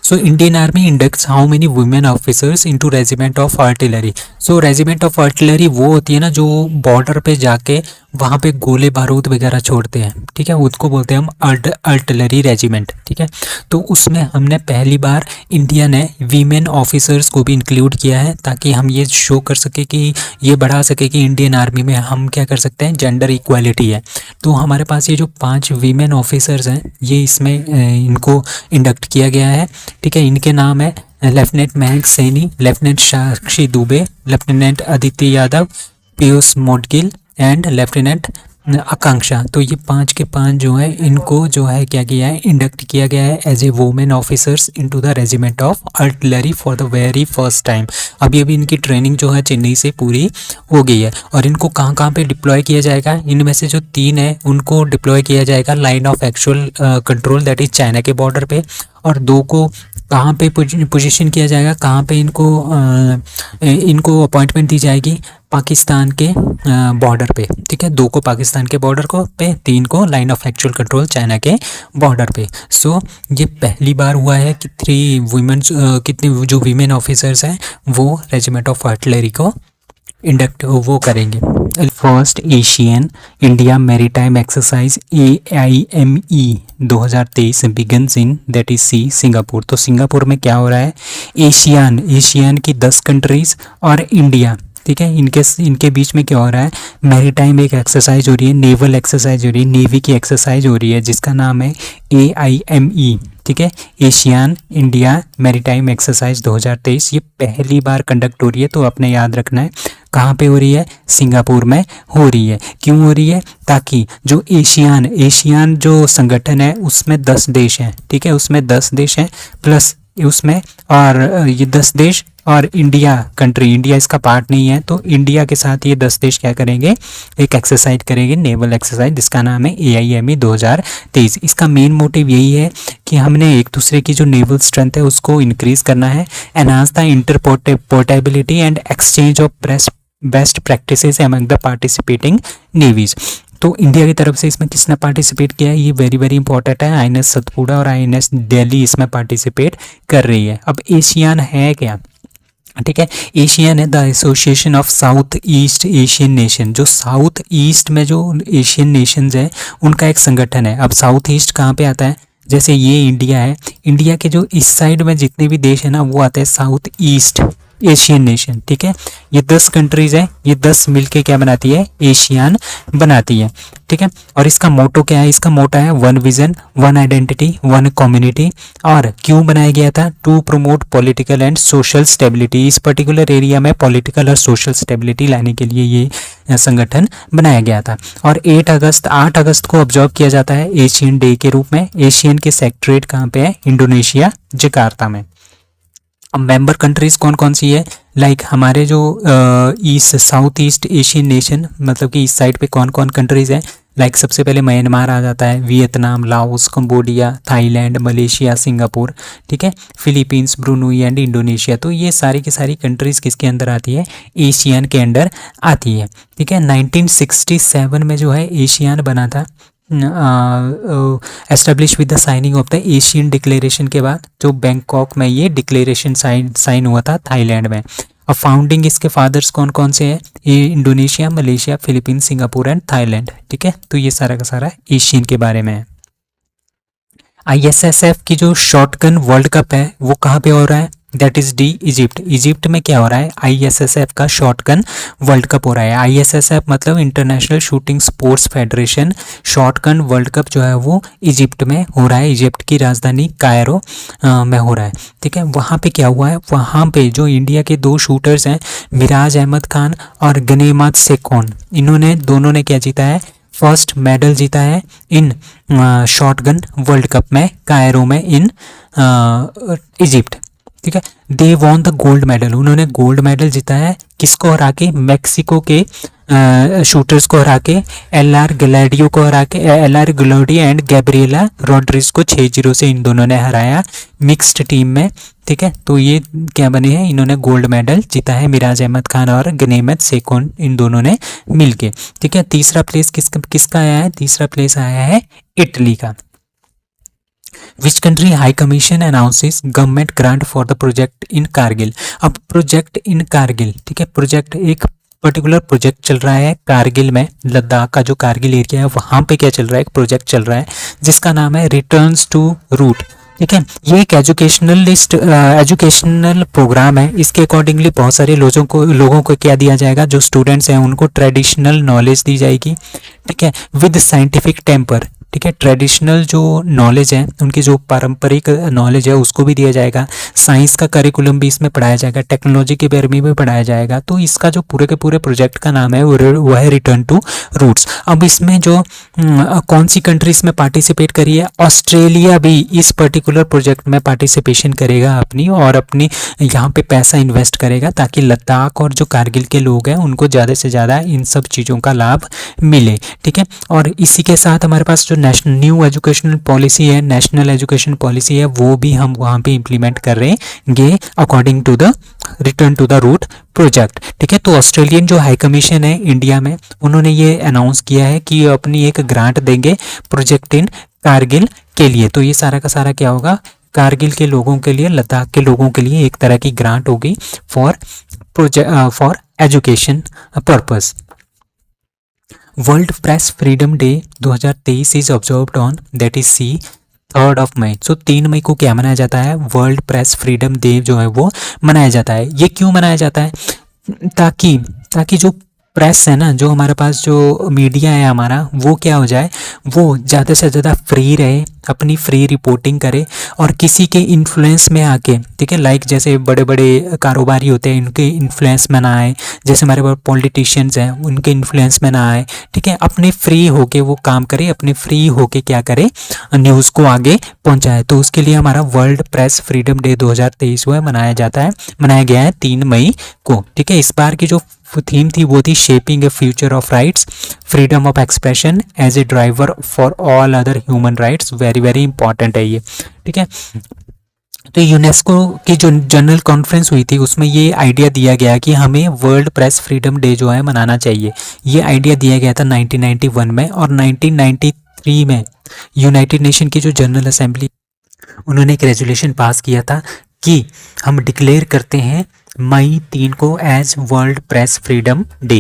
So Indian Army inducts how many women officers into regiment of artillery? So regiment of artillery वो होती है ना जो बॉर्डर पे जाके वहाँ पे गोले बारूद वगैरह छोड़ते हैं। ठीक है, उसको बोलते हैं हम आर्टिलरी रेजिमेंट। ठीक है, तो उसमें हमने पहली बार इंडिया ने वीमेन ऑफिसर्स को भी इंक्लूड किया है, ताकि हम ये शो कर सके कि ये बढ़ा सके कि इंडियन आर्मी में हम क्या कर सकते हैं, जेंडर इक्वालिटी है। तो हमारे पास ये जो 5 वीमेन ऑफिसर्स हैं ये इसमें इनको इंडक्ट किया गया है। ठीक है, इनके नाम है lieutenant Mahak Saini, lieutenant Sakshi Dubey, lieutenant Aditya Yadav, Piyush Modgil and lieutenant Akanksha. तो ये 5 के 5 जो है इनको जो है क्या किया है, इंडक्ट किया गया है as a women officers into the regiment of artillery for the very first time. अभी अभी इनकी ट्रेनिंग जो है चेन्नई से पूरी हो गई है। और इनको कहाँ कहाँ पे डिप्लॉय किया जाएगा, इनमें से जो 3 है उनको डिप्लॉय किया जाएगा line of actual control that is China के बॉर्डर पे, और 2 को कहाँ पे पोजीशन किया जाएगा, कहाँ पे इनको अपॉइंटमेंट दी जाएगी, पाकिस्तान के बॉर्डर पे, ठीक है। 2 को पाकिस्तान के बॉर्डर को पे, 3 को line of actual control China के बॉर्डर पे। सो ये पहली बार हुआ है कि 3 वुमेन्स कितने जो वीमेन ऑफिसर्स हैं वो रेजिमेंट ऑफ आर्टिलरी को इंडक्ट वो करेंगे। First Asian India maritime exercise AIME 2023 begins in that is Singapore. तो सिंगापुर में क्या हो रहा है, एशियन की 10 कंट्रीज और इंडिया, ठीक है, इनके बीच में क्या हो रहा है, मैरीटाइम एक एक्सरसाइज हो रही है, नेवल एक्सरसाइज हो रही है, नेवी की एक्सरसाइज हो रही है जिसका नाम है AIME, ठीक है, एशियन इंडिया मैरीटाइम एक्सरसाइज 2023। ये पहली बार कंडक्ट हो रही है, तो अपने याद रखना है कहाँ पे हो रही है, सिंगापुर में हो रही है। क्यों हो रही है, ताकि जो एशियन जो संगठन है उसमें 10 देश हैं, ठीक है, उसमें 10 देश हैं प्लस उसमें और ये 10 देश और इंडिया इसका पार्ट नहीं है, तो इंडिया के साथ ये 10 देश क्या करेंगे, एक एक्सरसाइज करेंगे, नेवल एक्सरसाइज जिसका नाम है AIME 2023। इसका मेन मोटिव यही है कि हमने एक दूसरे की जो नेवल स्ट्रेंथ है उसको इंक्रीज करना है, enhance the interoperability and exchange of best practices among the participating navies. तो इंडिया की तरफ से इसमें किसने पार्टिसिपेट किया है, ये वेरी वेरी इंपॉर्टेंट है, INS सतपुड़ा और INS दिल्ली इसमें पार्टिसिपेट कर रही है। अब एशियन है क्या, ठीक है, एशियन है the association of south east Asian nation. जो साउथ ईस्ट में जो एशियन नेशंस है उनका एक संगठन है। अब साउथ ईस्ट कहाँ पे आता है, जैसे ये इंडिया है, इंडिया के जो इस साइड में जितने भी देश है ना वो आते हैं साउथ ईस्ट एशियन नेशन, ठीक है। ये 10 कंट्रीज है, ये 10 मिलके क्या बनाती है, एशियन बनाती है, ठीक है। और इसका मोटो क्या है, इसका मोटो है 1 विजन 1 आइडेंटिटी 1 कम्युनिटी। और क्यों बनाया गया था, to promote political and social stability. इस पर्टिकुलर एरिया में पॉलिटिकल और सोशल स्टेबिलिटी लाने के लिए ये संगठन बनाया गया था। और 8 अगस्त को ऑब्जर्व किया जाता है एशियन डे के रूप में। एशियन के सेक्रेटरीट कहाँ पे है, इंडोनेशिया जकार्ता में। अब मेंबर कंट्रीज कौन कौन सी है, लाइक हमारे जो east south east Asian nation, मतलब कि इस साइड पे कौन कौन कंट्रीज हैं, लाइक सबसे पहले म्यांमार आ जाता है, Vietnam, Laos, Cambodia, Thailand, Malaysia, Singapore, ठीक है, फिलीपींस, ब्रुनई एंड इंडोनेशिया। तो ये सारी की सारी कंट्रीज किसके अंदर आती है, एशियन के अंडर आती है, ठीक है। 1967 में जो है एशियन बना था, establish with the signing off the Asian declaration के बाद, जो बैंकॉक में ये डिक्लेरेशन साइन हुआ था थाईलैंड में। अब फाउंडिंग इसके फादर्स कौन कौन से हैं, ये Indonesia, Malaysia, Philippines, Singapore and Thailand, ठीक है। तो ये सारा का सारा एशियन के बारे में है। ISSF की जो शॉटगन वर्ल्ड कप है वो कहाँ पे हो रहा है, that is D Egypt. Egypt में क्या हो रहा है, ISSF का शॉटगन वर्ल्ड कप हो रहा है। ISSF मतलब international shooting sports federation. Shotgun world cup जो है वो इजिप्ट में हो रहा है, इजिप्ट की राजधानी कायरो में हो रहा है, ठीक है। वहाँ पे क्या हुआ है, वहाँ पे जो इंडिया के 2 शूटर्स हैं, मिराज अहमद खान और गनीमत सेकोन, इन्होंने दोनों ने क्या जीता है, फर्स्ट मेडल जीता है इन शॉटगन वर्ल्ड कप में, कायरो में इन इजिप्ट, ठीक है। They won the gold medal, उन्होंने गोल्ड मेडल जीता है, किसको हरा के, मैक्सिको के शूटर्स को हरा के, LR ग्लोडियो एंड गैब्रिएला रॉड्रिग्स को 6-0 से इन दोनों ने हराया मिक्स्ड टीम में, ठीक है। तो ये क्या बने हैं, इन्होंने गोल्ड मेडल जीता है, मिराज अहमद खान और गनीमत सेकोन, इन दोनों ने मिलके, ठीक है। तीसरा प्लेस किसका आया है, तीसरा प्लेस आया है इटली का। Which country high commission announces government grant for the project in Kargil. अब प्रोजेक्ट इन कारगिल, ठीक है, प्रोजेक्ट एक पर्टिकुलर प्रोजेक्ट चल रहा है कारगिल में, लद्दाख का जो कारगिल एरिया है वहाँ पे क्या चल रहा है, एक प्रोजेक्ट चल रहा है जिसका नाम है रिटर्न्स टू रूट, ठीक है। ये एक एजुकेशनल प्रोग्राम है। इसके अकॉर्डिंगली बहुत सारे लोगों को क्या दिया जाएगा, जो स्टूडेंट्स हैं उनको ट्रेडिशनल नॉलेज दी जाएगी, ठीक है, विद साइंटिफिक टेम्पर, ठीक है। ट्रेडिशनल जो नॉलेज है, उनकी जो पारंपरिक नॉलेज है उसको भी दिया जाएगा, साइंस का करिकुलम भी इसमें पढ़ाया जाएगा, टेक्नोलॉजी के बारे में भी पढ़ाया जाएगा। तो इसका जो पूरे के पूरे प्रोजेक्ट का नाम है वो है रिटर्न टू रूट्स। अब इसमें जो कौन सी कंट्री इसमें पार्टिसिपेट करी है, ऑस्ट्रेलिया भी इस पर्टिकुलर प्रोजेक्ट में पार्टिसिपेशन करेगा अपनी, और अपनी यहाँ पे पैसा इन्वेस्ट करेगा ताकि लद्दाख और जो कारगिल के लोग हैं उनको ज़्यादा से ज़्यादा इन सब चीज़ों का लाभ मिले, ठीक है। और इसी के साथ हमारे पास जो नेशनल न्यू एजुकेशनल पॉलिसी है, नेशनल एजुकेशन पॉलिसी है, वो भी हम वहाँ पे इम्प्लीमेंट कर रहे हैं according to the return to the root project. ठीक है, तो ऑस्ट्रेलियन जो हाई कमीशन है इंडिया में, उन्होंने ये अनाउंस किया है कि अपनी एक ग्रांट देंगे प्रोजेक्ट इन कारगिल के लिए। तो ये सारा का सारा क्या होगा, कारगिल के लोगों के लिए, लद्दाख के लोगों के लिए एक तरह की ग्रांट होगी for education purpose. World press freedom day 2023 is observed on that is C 3 मई। सो 3 मई को क्या मनाया जाता है, वर्ल्ड प्रेस फ्रीडम डे जो है वो मनाया जाता है। ये क्यों मनाया जाता है, ताकि जो प्रेस है ना, जो हमारे पास जो मीडिया है हमारा, वो क्या हो जाए, वो ज़्यादा से ज़्यादा फ्री रहे, अपनी फ्री रिपोर्टिंग करे और किसी के इन्फ्लुएंस में आके, ठीक है, लाइक जैसे बड़े बड़े कारोबारी होते हैं इनके इन्फ्लुएंस में ना आए, जैसे हमारे पास पॉलिटिशियंस हैं उनके इन्फ्लुएंस में ना आए। ठीक है, अपने फ्री होके वो काम करे, अपने फ्री होके क्या करे, न्यूज़ को आगे पहुंचाए। तो उसके लिए हमारा वर्ल्ड प्रेस फ्रीडम डे 2023 वो मनाया गया है 3 मई को। ठीक है, इस बार की जो थीम थी वो थी shaping a future of rights, freedom of expression as a driver for all other human rights. Very very important है ये। ठीक है, तो यूनेस्को की जो जनरल कॉन्फ्रेंस हुई थी उसमें ये आइडिया दिया गया कि हमें वर्ल्ड प्रेस फ्रीडम डे जो है मनाना चाहिए। ये आइडिया दिया गया था 1991 में, और 1993 में यूनाइटेड नेशन की जो जनरल असेंबली, उन्होंने एक रेजोल्यूशन पास किया था कि हम डिक्लेयर करते हैं मई 3 को as world press freedom day.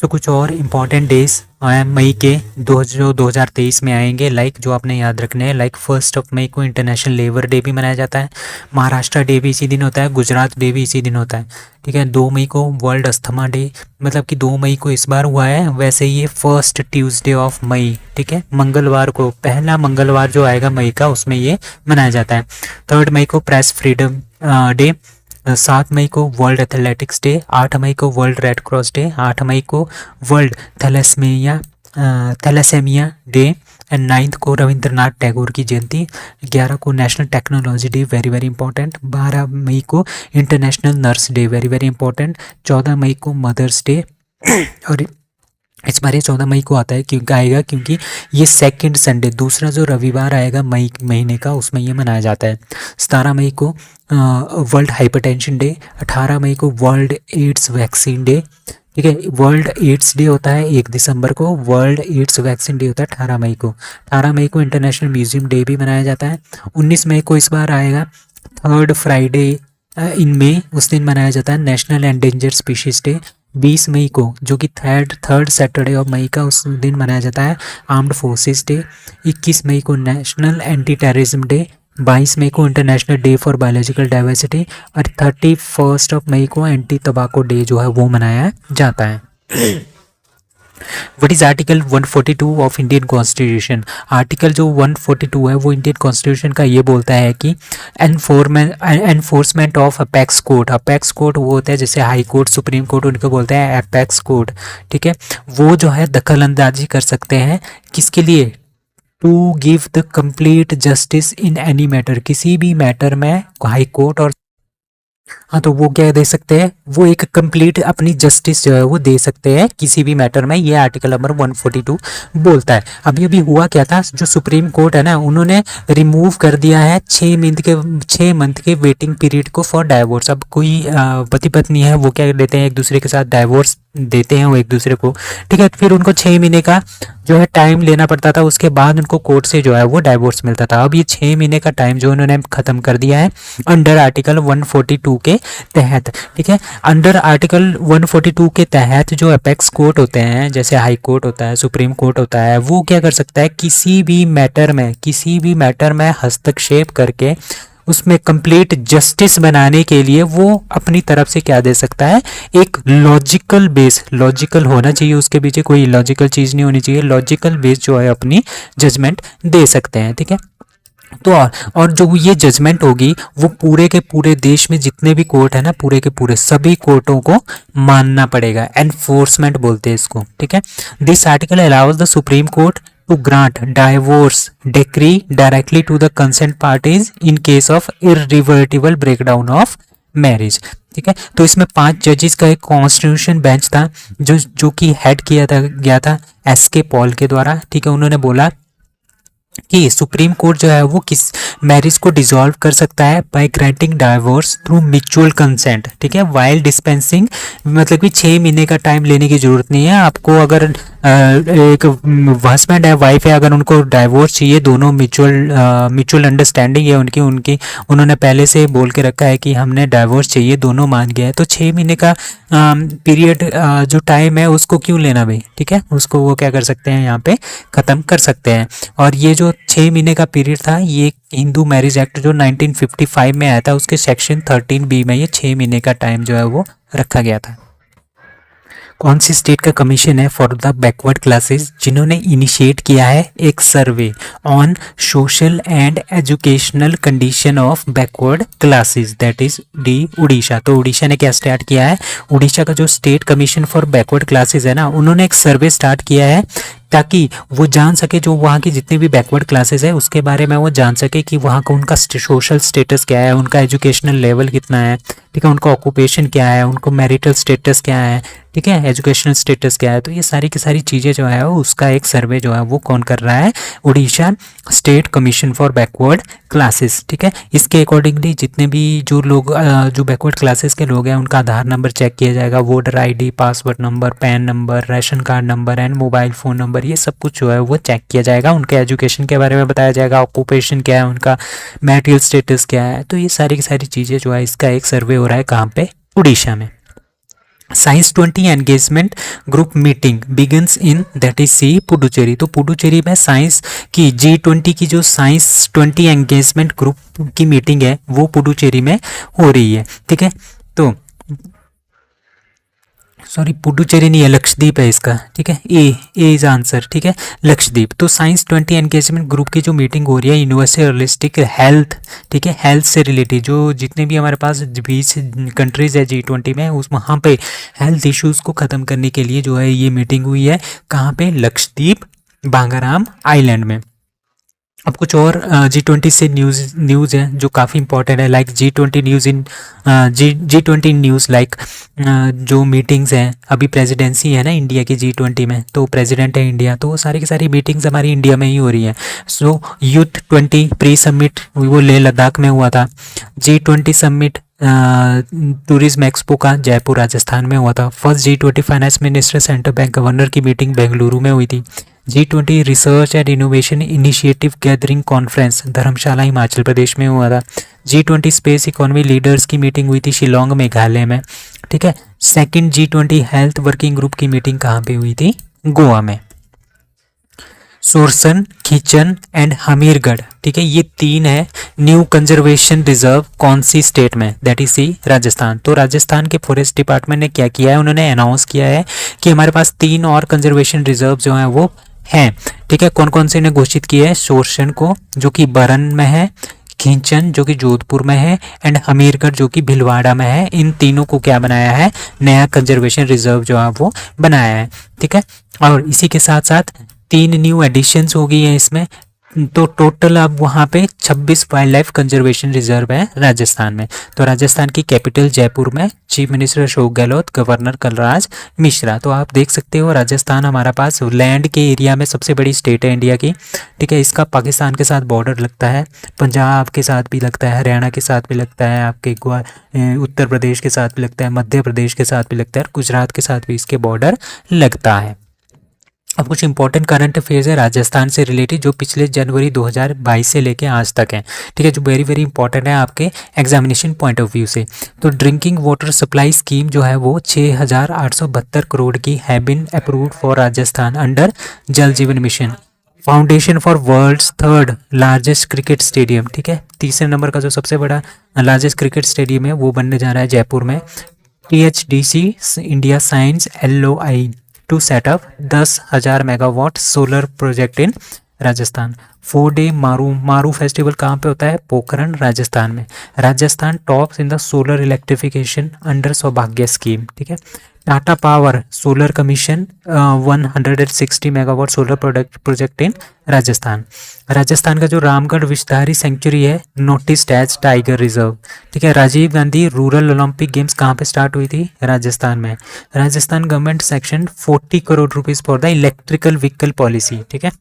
तो कुछ और इम्पॉर्टेंट डेज मई के जो 2023 में आएंगे, लाइक जो आपने याद रखने हैं, लाइक 1 मई को इंटरनेशनल लेबर डे भी मनाया जाता है, महाराष्ट्र डे भी इसी दिन होता है, गुजरात डे भी इसी दिन होता है। ठीक है, 2 मई को वर्ल्ड अस्थमा डे, मतलब कि 2 मई को इस बार हुआ है, वैसे ये फर्स्ट ट्यूसडे ऑफ मई, ठीक है, मंगलवार को, पहला मंगलवार जो आएगा मई का, उसमें ये मनाया जाता है। 3 मई को प्रेस फ्रीडम डे, 7 मई को वर्ल्ड एथलेटिक्स डे, 8 मई को वर्ल्ड रेड क्रॉस डे, 8 मई को वर्ल्ड थैलेसेमिया डे, एंड 9 को रविंद्रनाथ टैगोर की जयंती, 11 को national technology day, very very important, 12 मई को international nurse day, very very important, 14 मई को मदर्स डे, और इस बार ये 14 मई को आता है आएगा क्योंकि ये सेकंड संडे, दूसरा जो रविवार आएगा मई महीने का, उसमें ये मनाया जाता है। 17 मई को वर्ल्ड हाइपरटेंशन डे, 18 मई को वर्ल्ड एड्स वैक्सीन डे। ठीक है, वर्ल्ड एड्स डे होता है 1 दिसंबर को, वर्ल्ड एड्स वैक्सीन डे होता है 18 मई को। 18 मई को इंटरनेशनल म्यूजियम डे भी मनाया जाता है। 19 मई को इस बार आएगा थर्ड फ्राइडे इन मई, उस दिन मनाया जाता है नेशनल एंडेंजर्ड स्पीशीज डे। 20 मई को, जो कि थर्ड सैटरडे ऑफ मई का, उस दिन मनाया जाता है आर्म्ड फोर्सेस डे। 21 मई को नेशनल एंटी टेररिज्म डे, 22 मई को international day for biological diversity, और 31 ऑफ मई को एंटी टबाको डे जो है वो मनाया जाता है। What is article 142 of Indian constitution. Article जो 142 है वो इंडियन कॉन्स्टिट्यूशन का ये बोलता है कि enforcement of apex court. Apex court वो होता है जैसे हाई कोर्ट, सुप्रीम कोर्ट, उनको बोलते हैं अपेक्स कोर्ट। ठीक है, वो जो है दखल अंदाजी कर सकते हैं, किसके लिए, to give the complete justice in any matter, किसी भी मैटर में हाई कोर्ट और हाँ, तो वो क्या दे सकते हैं, वो एक कंप्लीट अपनी जस्टिस जो है वो दे सकते हैं किसी भी मैटर में, ये आर्टिकल नंबर 142 बोलता है। अभी अभी हुआ क्या था, जो सुप्रीम कोर्ट है ना, उन्होंने रिमूव कर दिया है 6 मंथ के वेटिंग पीरियड को फॉर डाइवोर्स। अब कोई पति पत्नी है, वो क्या देते हैं, एक दूसरे के साथ डाइवोर्स देते हैं वो एक दूसरे को। ठीक है, फिर उनको 6 महीने का जो है टाइम लेना पड़ता था, उसके बाद उनको कोर्ट से जो है वो डाइवोर्स मिलता था। अब ये 6 महीने का टाइम जो उन्होंने खत्म कर दिया है अंडर आर्टिकल 142 के तहत। ठीक है, अंडर आर्टिकल 142 के तहत जो अपेक्स कोर्ट होते हैं, जैसे हाई कोर्ट होता है, सुप्रीम कोर्ट होता है, वो क्या कर सकता है, किसी भी मैटर में हस्तक्षेप करके उसमें कंप्लीट जस्टिस बनाने के लिए वो अपनी तरफ से क्या दे सकता है, एक लॉजिकल होना चाहिए, उसके पीछे कोई लॉजिकल चीज़ नहीं होनी चाहिए, लॉजिकल बेस जो है अपनी जजमेंट दे सकते हैं। ठीक है, तो और जो ये जजमेंट होगी वो पूरे के पूरे देश में जितने भी कोर्ट है ना, पूरे के पूरे सभी कोर्टों को मानना पड़ेगा, एनफोर्समेंट बोलते हैं इसको। ठीक है, this article allows the supreme court to grant divorce decree directly to the consent parties in case of irreversible breakdown of marriage। ठीक है, तो इसमें 5 जजेस का एक कॉन्स्टिट्यूशन बेंच था जो कि हेड गया था एस के पॉल के द्वारा। ठीक है, उन्होंने बोला कि सुप्रीम कोर्ट जो है वो किस मैरिज को डिसॉल्व कर सकता है by granting divorce through mutual consent, ठीक है, वाइल डिस्पेंसिंग, मतलब कि 6 महीने का टाइम लेने की जरूरत नहीं है आपको। अगर एक हस्बैंड है, वाइफ है, अगर उनको डाइवोर्स चाहिए, दोनों म्यूचुअल अंडरस्टैंडिंग है उनकी उनकी उन्होंने पहले से बोल के रखा है कि हमने डाइवोर्स चाहिए, दोनों मान गए हैं, तो 6 महीने का पीरियड जो टाइम है उसको क्यों लेना भाई, ठीक है, उसको वो क्या कर सकते हैं यहाँ पे ख़त्म कर सकते हैं। और ये जो 6 महीने का पीरियड था, ये हिंदू मैरिज एक्ट जो 1955 में आया था उसके सेक्शन 13B में ये 6 महीने का टाइम जो है वो रखा गया था। कौन सी स्टेट का कमीशन है फॉर द बैकवर्ड क्लासेस जिन्होंने इनिशिएट किया है एक सर्वे on social and educational condition of backward classes, that is D Orissa. तो उड़ीसा ने क्या स्टार्ट किया है, उड़ीसा का जो state commission for backward classes है ना, उन्होंने एक सर्वे स्टार्ट किया है ताकि वो जान सके जो वहाँ की जितनी भी बैकवर्ड क्लासेस है उसके बारे में वो जान सके कि वहाँ का उनका सोशल स्टेटस क्या है, उनका एजुकेशनल लेवल कितना है, ठीक है, उनका ऑक्यूपेशन क्या है, उनको मैरिटल स्टेटस क्या है, ठीक है, एजुकेशनल स्टेटस क्या है। तो ये सारी की सारी चीज़ें जो है वो उसका एक सर्वे जो है वो कौन कर रहा है, Orissa state commission for backward classes, ठीक है। इसके अकॉर्डिंगली जितने भी जो लोग जो बैकवर्ड क्लासेस के लोग हैं उनका आधार नंबर चेक किया जाएगा, voter ID, password number, pan number, ration card number and mobile phone number, ये सब कुछ जो है वो चेक किया जाएगा। उनके एजुकेशन के बारे में बताया जाएगा, ऑक्यूपेशन क्या है, उनका मैरिटल स्टेटस क्या है। तो ये सारी की सारी चीज़ें जो है इसका एक सर्वे हो रहा है कहाँ पे, उड़ीसा में। Science 20 engagement group meeting begins in that is C Puducherry. तो पुडुचेरी में साइंस की G20 की जो साइंस 20 एंगेजमेंट ग्रुप की मीटिंग है वो पुडुचेरी में हो रही है, ठीक है। तो सॉरी पुडुचेरी नहीं है, लक्षद्वीप है इसका, ठीक है, ए इज आंसर, ठीक है, लक्षद्वीप। तो साइंस 20 एंगेजमेंट ग्रुप की जो मीटिंग हो रही है यूनिवर्सलिस्टिक हेल्थ, ठीक है, हेल्थ से रिलेटेड जो जितने भी हमारे पास 20 कंट्रीज है G20 में, उस वहाँ पे हेल्थ इश्यूज़ को ख़त्म करने के लिए जो है ये मीटिंग हुई है। कहाँ पे, लक्षद्वीप बांगाराम आइलैंड में। अब कुछ और G20 से न्यूज़ है जो काफ़ी इंपॉर्टेंट है, लाइक G20 न्यूज़ इन G20 न्यूज़, लाइक जो मीटिंग्स हैं, अभी प्रेसिडेंसी है ना इंडिया की G20 में, तो प्रेसिडेंट है इंडिया, तो वो सारी की सारी मीटिंग्स हमारी इंडिया में ही हो रही हैं। सो यूथ 20 प्री समिट वो लेह लद्दाख में हुआ था। G20 समिट टूरिज्म एक्सपो का जयपुर राजस्थान में हुआ था। First G20 finance minister central bank governor की मीटिंग बेंगलुरु में हुई थी। G20 research and innovation initiative gathering conference Dharamshala Himachal Pradesh में हुआ था। G20 स्पेस इकोनॉमी लीडर्स की मीटिंग हुई थी शिलोंग मेघालय में, ठीक है। Second G20 health working group की मीटिंग कहाँ पे हुई थी, गोवा में। सोरसन, खीचन एंड हमीरगढ़, ठीक है, ये 3 है न्यू कंजर्वेशन रिजर्व कौन सी स्टेट में, दैट इज सी राजस्थान। तो राजस्थान के फॉरेस्ट डिपार्टमेंट ने क्या किया है, उन्होंने अनाउंस किया है कि हमारे पास 3 और कंजर्वेशन रिजर्व जो हैं वो हैं, ठीक है। कौन कौन से ने घोषित किए हैं, सोरसन को जो कि बरन में है, खींचन जो कि जोधपुर में है एंड हमीरगढ़ जो कि भिलवाड़ा में है। इन तीनों को क्या बनाया है, नया कंजर्वेशन रिजर्व जो है वो बनाया है, ठीक है। और इसी के साथ साथ 3 न्यू एडिशंस हो गई हैं इसमें, तो टोटल अब वहाँ पे 26 वाइल्ड लाइफ कंजर्वेशन रिजर्व है राजस्थान में। तो राजस्थान की कैपिटल जयपुर में, chief minister Ashok Gehlot, governor Kalraj Mishra. तो आप देख सकते हो राजस्थान हमारा पास लैंड के एरिया में सबसे बड़ी स्टेट है इंडिया की, ठीक है। इसका पाकिस्तान के साथ बॉर्डर लगता है, पंजाब के साथ भी लगता है, हरियाणा के साथ भी लगता है, आपके उत्तर प्रदेश के साथ भी लगता है, मध्य प्रदेश के साथ भी लगता है, गुजरात के साथ भी इसके बॉर्डर लगता है। अब कुछ इंपॉर्टेंट करंट अफेयर्स है राजस्थान से रिलेटेड जो पिछले जनवरी 2022 से लेके आज तक है, ठीक है, जो वेरी वेरी इंपॉर्टेंट है आपके एग्जामिनेशन पॉइंट ऑफ व्यू से। तो ड्रिंकिंग वाटर सप्लाई स्कीम जो है वो 6,872 करोड़ की है been approved for Rajasthan under Jal Jeevan mission. Foundation for world's third largest cricket stadium, ठीक है, तीसरे नंबर का जो सबसे बड़ा लार्जेस्ट क्रिकेट स्टेडियम है वो बनने जा रहा है जयपुर में। THDC India science LOI to setup 10,000 megawatt solar project in Rajasthan. 4 day Maru festival कहाँ पे होता है, पोखरण राजस्थान में। Rajasthan tops in the solar electrification under Saubhagya scheme, ठीक है। Tata power solar commission 160 megawatt solar project in Rajasthan. Rajasthan का जो रामगढ़ विषधारी सेंचुरी है नोटिस्ड एज टाइगर रिजर्व, ठीक है। Rajiv Gandhi rural Olympic games कहाँ पे स्टार्ट हुई थी, राजस्थान में। Rajasthan government section 40 crore rupees for the electrical vehicle policy, ठीक है।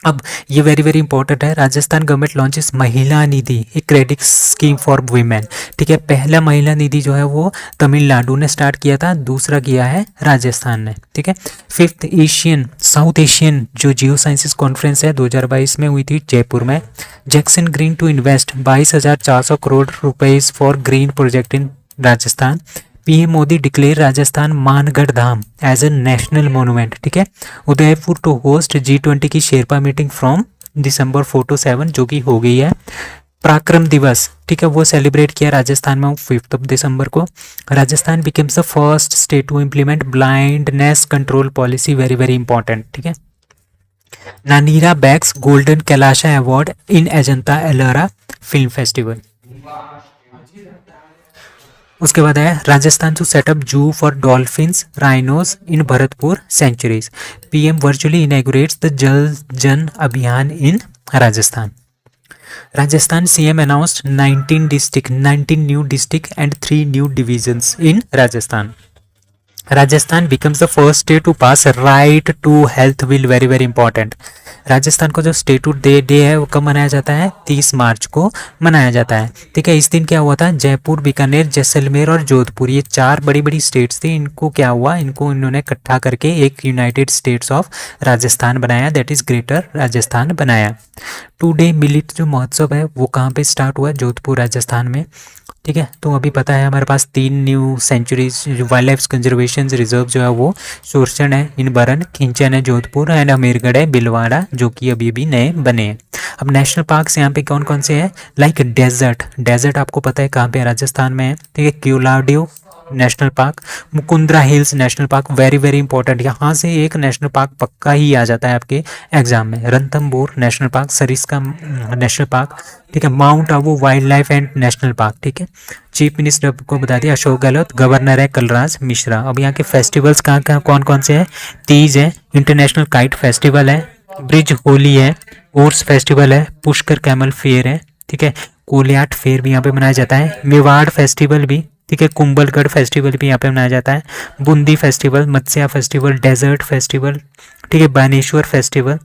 अब ये वेरी वेरी इंपॉर्टेंट है, राजस्थान गवर्नमेंट लॉन्चेस महिला निधि, एक क्रेडिट स्कीम फॉर वुमेन। ठीक है, पहला महिला निधि जो है वो तमिलनाडु ने स्टार्ट किया था, दूसरा किया है राजस्थान ने। ठीक है, फिफ्थ एशियन साउथ एशियन जो जियो साइंसिस कॉन्फ्रेंस है 2022 में हुई थी जयपुर में। Jackson Green to invest 22,400 crore rupees for green project in Rajasthan. PM Modi declare Rajasthan Mangarh Dham as a national monument. ठीक है, उदयपुर टू होस्ट G20 की sherpa meeting from December 4 to 7 जो कि हो गई है। पराक्रम दिवस, ठीक है, वो सेलिब्रेट किया राजस्थान में 5 दिसंबर को। Rajasthan becomes the first state to implement blindness control policy, very very important. ठीक है, Nanera bags golden Kailasha award in Ajanta Ellora film festival. उसके बाद है Rajasthan to set up zoo for dolphins rhinos in Bharatpur sanctuaries. PM virtually inaugurates the Jal Jan Abhiyan in Rajasthan. Rajasthan CM announced 19 new district and 3 new divisions in Rajasthan. Rajasthan becomes the first state to pass right to health bill, very very important. Rajasthan को जो statehood day है वो कब मनाया जाता है? 30 मार्च को मनाया जाता है। ठीक है, इस दिन क्या हुआ था? जयपुर, बीकानेर, जैसलमेर और जोधपुर, ये 4 बड़ी बड़ी स्टेट्स थी, इनको क्या हुआ, इनको इन्होंने इकट्ठा करके एक यूनाइटेड स्टेट्स ऑफ राजस्थान बनाया, दैट इज ग्रेटर राजस्थान बनाया। 2 डे मिलिट जो महोत्सव है वो कहाँ पे स्टार्ट हुआ? जोधपुर राजस्थान में। ठीक है, तो अभी पता है हमारे पास 3 new sanctuaries wildlife conservation reserve जो है वो सुरचन है इन बरन, खिंचन है जोधपुर एंड अमीरगढ़ है बिलवाड़ा, जो कि अभी अभी नए बने हैं। अब नेशनल पार्क्स यहाँ पे कौन कौन से हैं? लाइक डेजर्ट आपको पता है कहाँ पे? राजस्थान में है। ठीक है, Keoladeo national park, Mukundra hills national park, very very important, यहाँ से एक नेशनल पार्क पक्का ही आ जाता है आपके एग्जाम में। Ranthambore national park, Sariska national park. ठीक है, mount Abu wild life and national park. ठीक है, चीफ मिनिस्टर को बता दिया अशोक गहलोत, गवर्नर है कलराज मिश्रा। अब यहाँ के फेस्टिवल्स कहाँ कहाँ कौन कौन से हैं? तीज है, इंटरनेशनल काइट फेस्टिवल है, ब्रिज होली है, ओर्स फेस्टिवल है, पुष्कर कैमल फेयर है। ठीक है, कोलियाट फेयर भी यहाँ पे मनाया जाता है, मेवाड़ फेस्टिवल भी। ठीक है, कुंभलगढ़ फेस्टिवल भी यहाँ पे मनाया जाता है, Bundi festival, Matsya festival, desert festival. ठीक है, Baneshwar festival,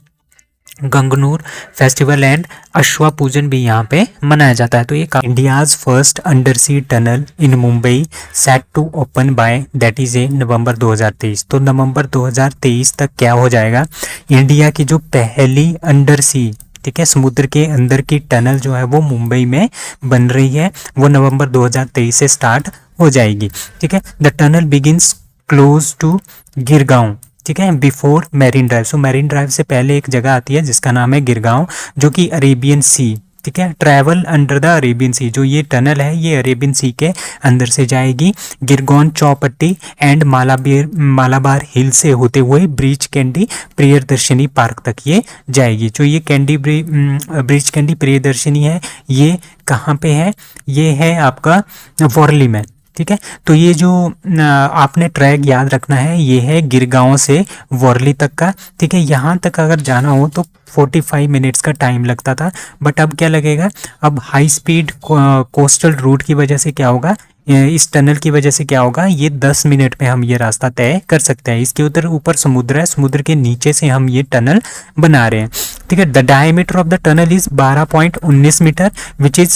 Gangaur festival and Ashwa Poojan भी यहाँ पे मनाया जाता है। तो ये India's first undersea tunnel in Mumbai set to open by that is a November 2023। तो नवंबर 2023 तक क्या हो जाएगा? इंडिया की जो पहली अंडर सी, ठीक है, समुद्र के अंदर की टनल जो है वो मुंबई में बन रही है, वो नवंबर 2023 से स्टार्ट हो जाएगी। ठीक है, the tunnel begins close to Girgaon, ठीक है, before Marine Drive. So Marine Drive से पहले एक जगह आती है जिसका नाम है गिरगांव, जो कि अरेबियन सी, ठीक है, ट्रैवल अंडर द अरेबियन सी। जो ये टनल है ये अरेबियन सी के अंदर से जाएगी, गिरगोन चौपट्टी एंड मालाबार हिल से होते हुए ब्रीच कैंडी प्रियदर्शनी पार्क तक ये जाएगी। जो ये ब्रीच कैंडी प्रियदर्शनी है ये कहाँ पे है? ये है आपका वर्ली में। ठीक है, तो ये जो आपने ट्रैक याद रखना है ये है गिरगांव से वर्ली तक का। ठीक है, यहाँ तक अगर जाना हो तो 45 मिनट्स का टाइम लगता था, बट अब क्या लगेगा? अब हाई स्पीड कोस्टल रूट की वजह से क्या होगा, इस टनल की वजह से क्या होगा, ये 10 मिनट में हम ये रास्ता तय कर सकते हैं। इसके उधर ऊपर समुद्र है, समुद्र के नीचे से हम ये टनल बना रहे हैं। ठीक है, the diameter of the tunnel is 12.19 metre which is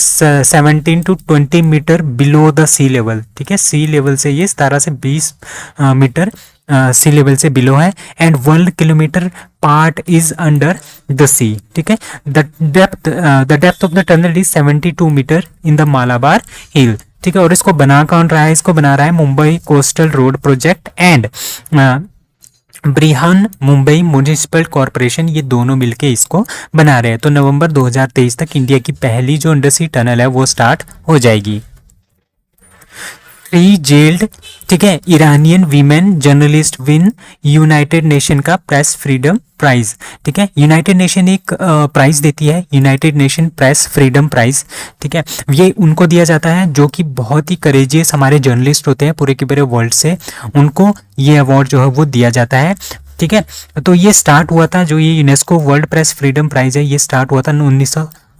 17 to 20 metre below the sea level. ठीक है, सी लेवल से ये 17 से 20 मीटर सी लेवल से बिलो है, and 1 kilometre part is under the sea. ठीक है, the depth of the tunnel is 72 metre in the Malabar hill. ठीक है, और इसको बना कौन रहा है? इसको बना रहा है Mumbai coastal road project and Brihan Mumbai municipal corporation, ये दोनों मिलके इसको बना रहे हैं। तो नवंबर 2023 तक इंडिया की पहली जो अंडरसी टनल है वो स्टार्ट हो जाएगी। 3 जेल्ड, ठीक है, Iranian women journalist win United Nation का प्रेस फ्रीडम प्राइज। ठीक है, यूनाइटेड नेशन एक प्राइज देती है, United Nation press freedom prize. ठीक है, ये उनको दिया जाता है जो कि बहुत ही करेजियस हमारे जर्नलिस्ट होते हैं पूरे के पूरे वर्ल्ड से, उनको ये अवार्ड जो है वो दिया जाता है। ठीक है, तो ये स्टार्ट हुआ था, जो ये UNESCO world press freedom prize है ये स्टार्ट हुआ था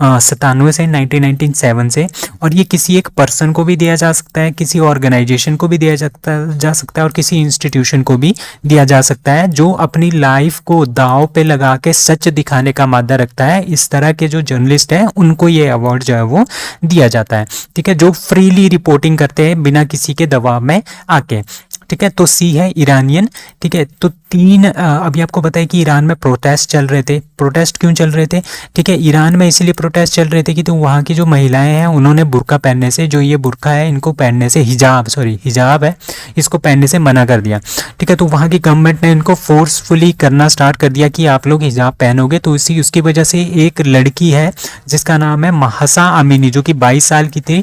97 से 1997 से। और ये किसी एक पर्सन को भी दिया जा सकता है, किसी ऑर्गेनाइजेशन को भी दिया जा सकता है और किसी इंस्टीट्यूशन को भी दिया जा सकता है जो अपनी लाइफ को दांव पे लगा के सच दिखाने का मादा रखता है। इस तरह के जो जर्नलिस्ट हैं उनको ये अवार्ड जो है वो दिया जाता है। ठीक है, जो फ्रीली रिपोर्टिंग करते हैं बिना किसी के दबाव में आके। ठीक है, तो सी है ईरानियन। ठीक है, तो तीन अभी आपको पता है कि ईरान में प्रोटेस्ट चल रहे थे। प्रोटेस्ट क्यों चल रहे थे? ठीक है, ईरान में इसलिए प्रोटेस्ट चल रहे थे कि तो वहाँ की जो महिलाएं हैं उन्होंने बुर्का पहनने से, जो ये बुर्का है इनको पहनने से, हिजाब है, इसको पहनने से मना कर दिया। ठीक है, तो वहाँ की गवर्नमेंट ने इनको फोर्सफुली करना स्टार्ट कर दिया कि आप लोग हिजाब पहनोगे। तो उसकी वजह से एक लड़की है जिसका नाम है महसा अमीनी, जो कि 22 साल की थी,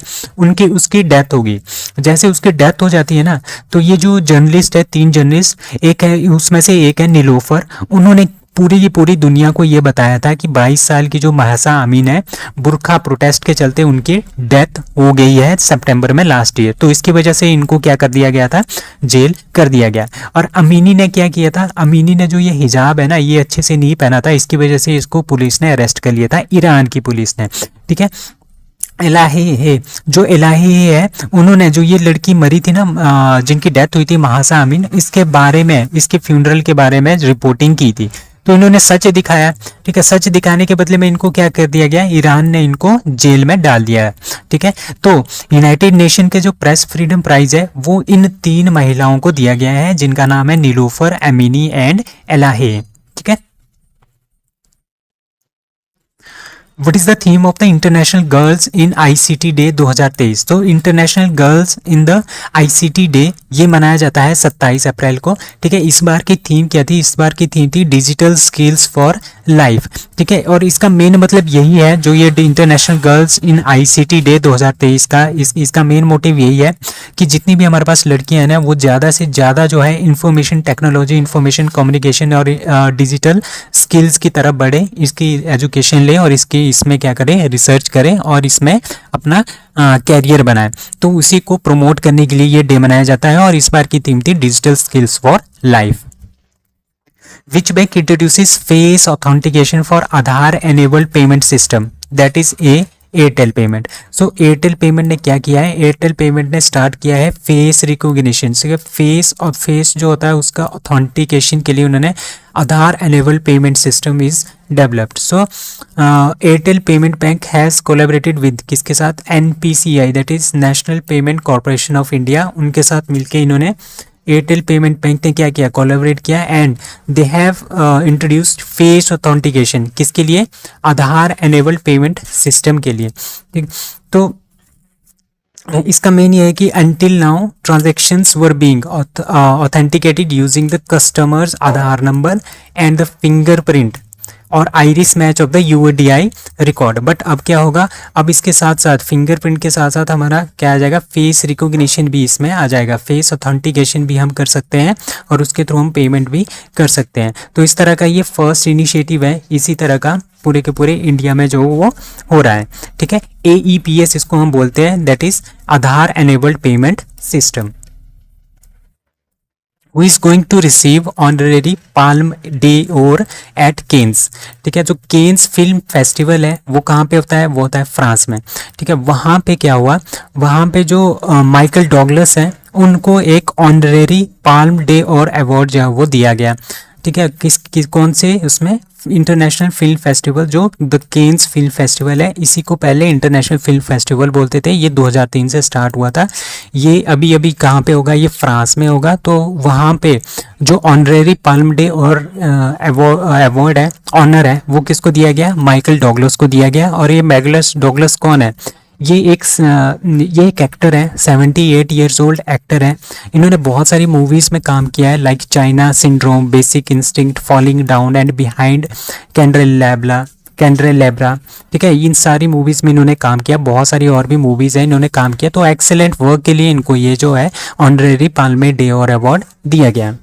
उसकी डेथ हो गई। जैसे उसकी डेथ हो जाती है ना, तो ये जो जर्नलिस्ट है, 3 जर्नलिस्ट, एक है उसमें से एक है नीलोफर, उन्होंने पूरी की पूरी दुनिया को ये बताया था कि 22 साल की जो महसा अमीन है, बुरखा प्रोटेस्ट के चलते उनकी डेथ हो गई है सितंबर में लास्ट ईयर। तो इसकी वजह से इनको क्या कर दिया गया था? जेल कर दिया गया। और अमीनी ने क्या किया था? अमीनी ने जो ये हिजाब है ना, ये अच्छे से नहीं पहना था, इसकी वजह से इसको पुलिस ने अरेस्ट कर लिया था, ईरान की पुलिस ने। ठीक है, इलाही है, उन्होंने, जो ये लड़की मरी थी ना, जिनकी डेथ हुई थी महसा अमीन, इसके बारे में, इसके फ्यूनरल के बारे में रिपोर्टिंग की थी। तो इन्होंने सच दिखाया। ठीक है, सच दिखाने के बदले में इनको क्या कर दिया गया? ईरान ने इनको जेल में डाल दिया है। ठीक है, तो यूनाइटेड नेशन के जो प्रेस फ्रीडम प्राइज है वो इन 3 महिलाओं को दिया गया है, जिनका नाम है नीलोफर, अमीनी एंड एलाहे। ठीक है, What is the theme of the International Girls in ICT Day 2023? तो international girls in the ICT day ये मनाया जाता है 27 अप्रैल को। ठीक है, इस बार की थीम क्या थी? इस बार की थीम थी डिजिटल स्किल्स फॉर लाइफ। ठीक है, और इसका मेन मतलब यही है, जो ये international girls in ICT day 2023 का इसका मेन मोटिव यही है कि जितनी भी हमारे पास लड़कियां हैं ना, वो ज़्यादा से ज़्यादा जो है इंफॉर्मेशन टेक्नोलॉजी, इंफॉर्मेशन कम्युनिकेशन और डिजिटल स्किल्स की तरफ बढ़े, इसकी एजुकेशन ले और इसमें क्या करें? रिसर्च करें और इसमें अपना कैरियर बनाएं। तो उसी को प्रमोट करने के लिए ये डे मनाया जाता है। और इस बार की थीम थी digital skills for life. Which bank introduces face authentication for Aadhaar enabled payment system? That is Airtel payment. So Airtel payment ने क्या किया है? एयरटेल पेमेंट ने स्टार्ट किया है फेस रिकॉग्निशन से, फेस और फेस जो होता है उसका ऑथेंटिकेशन के लिए उन्होंने Aadhaar enabled payment system is developed. So Airtel payment bank has collaborated with किसके साथ? NPCI, that is national payment corporation of India, उनके साथ मिलकर इन्होंने, एयरटेल पेमेंट बैंक ने क्या किया? कोलैबोरेट किया and they have introduced face authentication. किसके लिए? आधार एनेबल्ड पेमेंट सिस्टम के लिए। ठीक, तो इसका मेन ये है कि until now transactions were being authenticated using the customer's Aadhaar number and the fingerprint और iris match of the UIDAI record. But अब क्या होगा? अब इसके साथ साथ फिंगरप्रिंट के साथ साथ हमारा क्या आ जाएगा? फेस रिकॉग्निशन भी इसमें आ जाएगा, फेस ऑथेंटिकेशन भी हम कर सकते हैं और उसके थ्रू हम पेमेंट भी कर सकते हैं। तो इस तरह का ये फर्स्ट इनिशिएटिव है, इसी तरह का पूरे के पूरे इंडिया में जो वो हो रहा है। ठीक है, AEPS इसको हम बोलते हैं, that is Aadhaar enabled payment system. Who is going to receive honorary Palm d'Or at Cannes? ठीक है, जो केन्स फिल्म फेस्टिवल है वो कहाँ पे होता है? वो होता है फ्रांस में। ठीक है, वहाँ पे क्या हुआ? वहाँ पे जो माइकल डॉगलस हैं उनको एक ऑनरेरी पाल्म डे और अवार्ड जो है वो दिया गया। ठीक है, कौन से? उसमें इंटरनेशनल फिल्म फेस्टिवल, जो द केन्स फिल्म फेस्टिवल है, इसी को पहले इंटरनेशनल फिल्म फेस्टिवल बोलते थे। ये 2003 से स्टार्ट हुआ था। ये अभी अभी कहाँ पे होगा? ये फ्रांस में होगा। तो वहाँ पे जो ऑनरेरी पाल्म डे और अवार्ड है, ऑनर है, वो किसको दिया गया? माइकल डॉगलस को दिया गया। और ये मैगलस डॉगलस कौन है? ये एक एक्टर है, 78 ईयर्स ओल्ड एक्टर है। इन्होंने बहुत सारी मूवीज़ में काम किया है, like China syndrome, basic instinct, falling down and behind candelabra. ठीक है, इन सारी मूवीज़ में इन्होंने काम किया। बहुत सारी और भी मूवीज़ हैं, इन्होंने काम किया। तो एक्सेलेंट वर्क के लिए इनको ये जो है honorary Palme d'Or award दिया गया।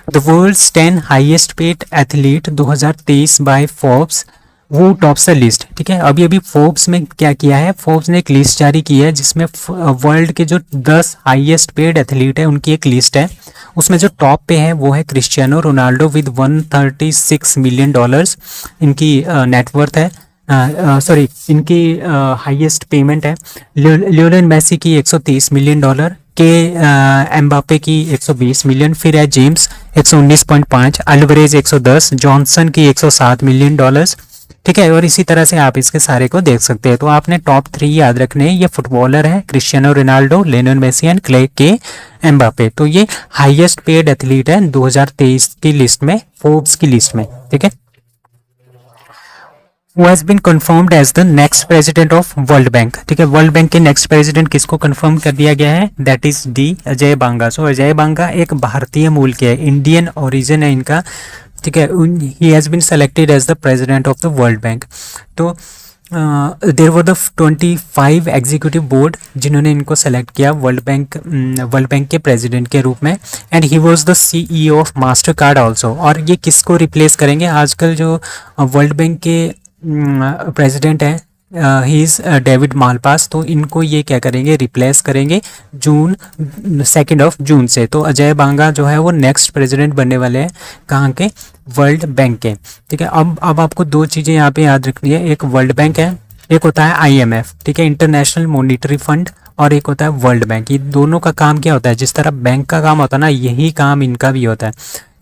The world's 10 highest paid athlete 2023 by Forbes, वो टॉप्स द लिस्ट। ठीक है, अभी अभी फोर्ब्स में क्या किया है? फोर्ब्स ने एक लिस्ट जारी की है जिसमें वर्ल्ड के जो 10 हाईएस्ट पेड एथलीट है उनकी एक लिस्ट है। उसमें जो टॉप पे है वो है क्रिस्टियानो रोनाल्डो विद $136 मिलियन इनकी नेटवर्थ है। सॉरी इनकी हाईएस्ट पेमेंट है लियोनेल मेसी की $130 मिलियन के, एम्बापे की 120 मिलियन, फिर है जेम्स 119.5, अल्वरेज 110, जॉनसन की $107 मिलियन। ठीक है, और इसी तरह से आप इसके सारे को देख सकते हैं। तो आपने टॉप 3 याद रखने हैं। ये फुटबॉलर है Cristiano Ronaldo, Lionel Messi and Kylian Mbappe. तो ये हाईएस्ट पेड एथलीट है 2023 की लिस्ट में, फोर्ब्स की लिस्ट में। ठीक है, who has been confirmed as the next president of world bank. ठीक है, वर्ल्ड बैंक के नेक्स्ट प्रेसिडेंट किसको कंफर्म कर दिया गया है? That is the Ajay Banga. So Ajay Banga एक भारतीय मूल के है, इंडियन ओरिजिन है इनका। ठीक है, he has been selected as the president of the World Bank. तो there were the 25 executive board जिन्होंने इनको सेलेक्ट किया वर्ल्ड बैंक के प्रेसिडेंट के रूप में। And he was the CEO of master card also. और ये किसको रिप्लेस करेंगे? आजकल जो वर्ल्ड बैंक के प्रेसिडेंट है ही इज़ डेविड मालपास। तो इनको ये क्या करेंगे? रिप्लेस करेंगे जून 2 जून से। तो अजय बांगा जो है वो नेक्स्ट प्रेसिडेंट बनने वाले हैं कहाँ के? वर्ल्ड बैंक के। ठीक है, अब आपको दो चीज़ें यहाँ पे याद रखनी है। एक वर्ल्ड बैंक है, एक होता है IMF। ठीक है, इंटरनेशनल मॉनिटरी फंड, और एक होता है वर्ल्ड बैंक। ये दोनों का काम क्या होता है? जिस तरह बैंक का काम होता है ना, यही काम इनका भी होता है।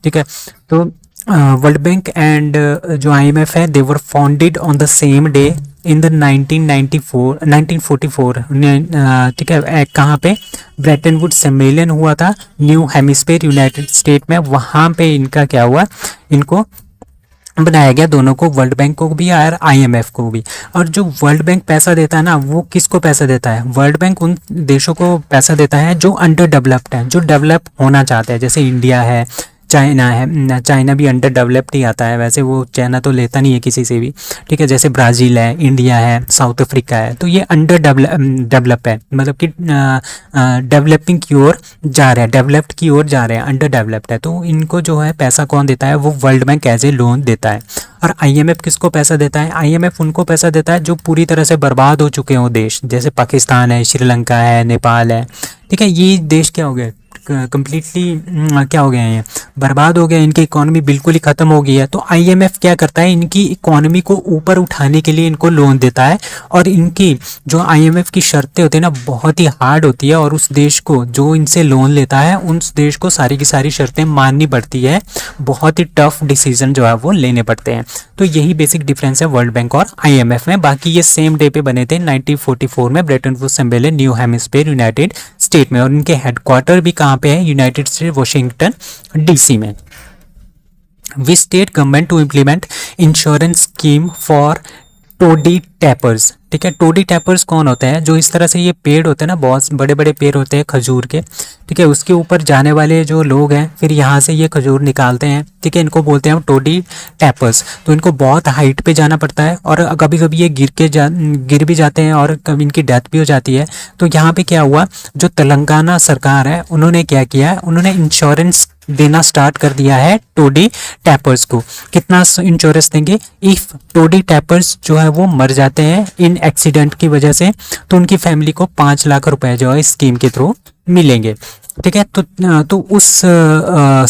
ठीक है, तो वर्ल्ड बैंक एंड जो IMF है, they were founded on the same day in the 1944। ठीक है, कहाँ पे? ब्रेटन वुड सम्मेलन हुआ था न्यू हेमिस्फीयर यूनाइटेड स्टेट में। वहाँ पे इनका क्या हुआ? इनको बनाया गया, दोनों को, वर्ल्ड बैंक को भी और IMF को भी। और जो वर्ल्ड बैंक पैसा देता है ना, वो किसको पैसा देता है? वर्ल्ड बैंक उन देशों को पैसा देता है जो अंडर डेवलप्ड हैं, जो डेवलप होना चाहते हैं। जैसे इंडिया है, चाइना है, चाइना भी अंडर डेवलप्ड ही आता है वैसे, वो चाइना तो लेता नहीं है किसी से भी। ठीक है, जैसे ब्राज़ील है, इंडिया है, साउथ अफ्रीका है, तो ये अंडर डेवलप है, मतलब कि डेवलपिंग की ओर जा रहे हैं, डेवलप्ड की ओर जा रहे हैं, अंडर डेवलप्ड है। तो इनको जो है पैसा कौन देता है? वो World Bank as a loan देता है। और IMF किसको पैसा देता है? IMF उनको पैसा देता है जो पूरी तरह से बर्बाद हो चुके हों देश, जैसे पाकिस्तान है, श्रीलंका है, नेपाल है। ठीक है, ये देश क्या हो गए? कंप्लीटली क्या हो गए हैं? ये बर्बाद हो गया, इनकी इकोनॉमी बिल्कुल ही ख़त्म हो गई है। तो IMF क्या करता है? इनकी इकोनॉमी को ऊपर उठाने के लिए इनको लोन देता है। और इनकी जो IMF की शर्तें होती है ना, बहुत ही हार्ड होती है, और उस देश को जो इनसे लोन लेता है, उस देश को सारी की सारी शर्तें माननी पड़ती है। बहुत ही टफ डिसीजन जो है वो लेने पड़ते हैं। तो यही बेसिक डिफरेंस है वर्ल्ड बैंक और IMF में। बाकी ये सेम डे पे बने थे 1944 में, ब्रेटन वुड्स सम्मेलन न्यू हेमिस्फीयर यूनाइटेड स्टेट में। और इनके हेडक्वार्टर भी कहाँ पे है? यूनाइटेड स्टेट वाशिंगटन DC में। Which state government to implement insurance scheme for toddy tappers. ठीक है, टोडी टैपर्स कौन होते हैं? जो इस तरह से ये पेड़ होते हैं ना, बहुत बड़े बड़े पेड़ होते हैं खजूर के। ठीक है, उसके ऊपर जाने वाले जो लोग हैं, फिर यहाँ से ये खजूर निकालते हैं। ठीक है, इनको बोलते हैं टोडी टैपर्स। तो इनको बहुत हाइट पे जाना पड़ता है, और कभी कभी ये गिर भी जाते हैं, और कभी इनकी डेथ भी हो जाती है। तो यहाँ पे क्या हुआ? जो तेलंगाना सरकार है, उन्होंने क्या किया है? उन्होंने इंश्योरेंस देना स्टार्ट कर दिया है टोडी टैपर्स को। कितना इंश्योरेंस देंगे? इफ टोडी टैपर्स जो है वो मर जाते हैं इन एक्सीडेंट की वजह से, तो उनकी फैमिली को 5 लाख रुपए जो है स्कीम के थ्रू मिलेंगे। ठीक है, तो उस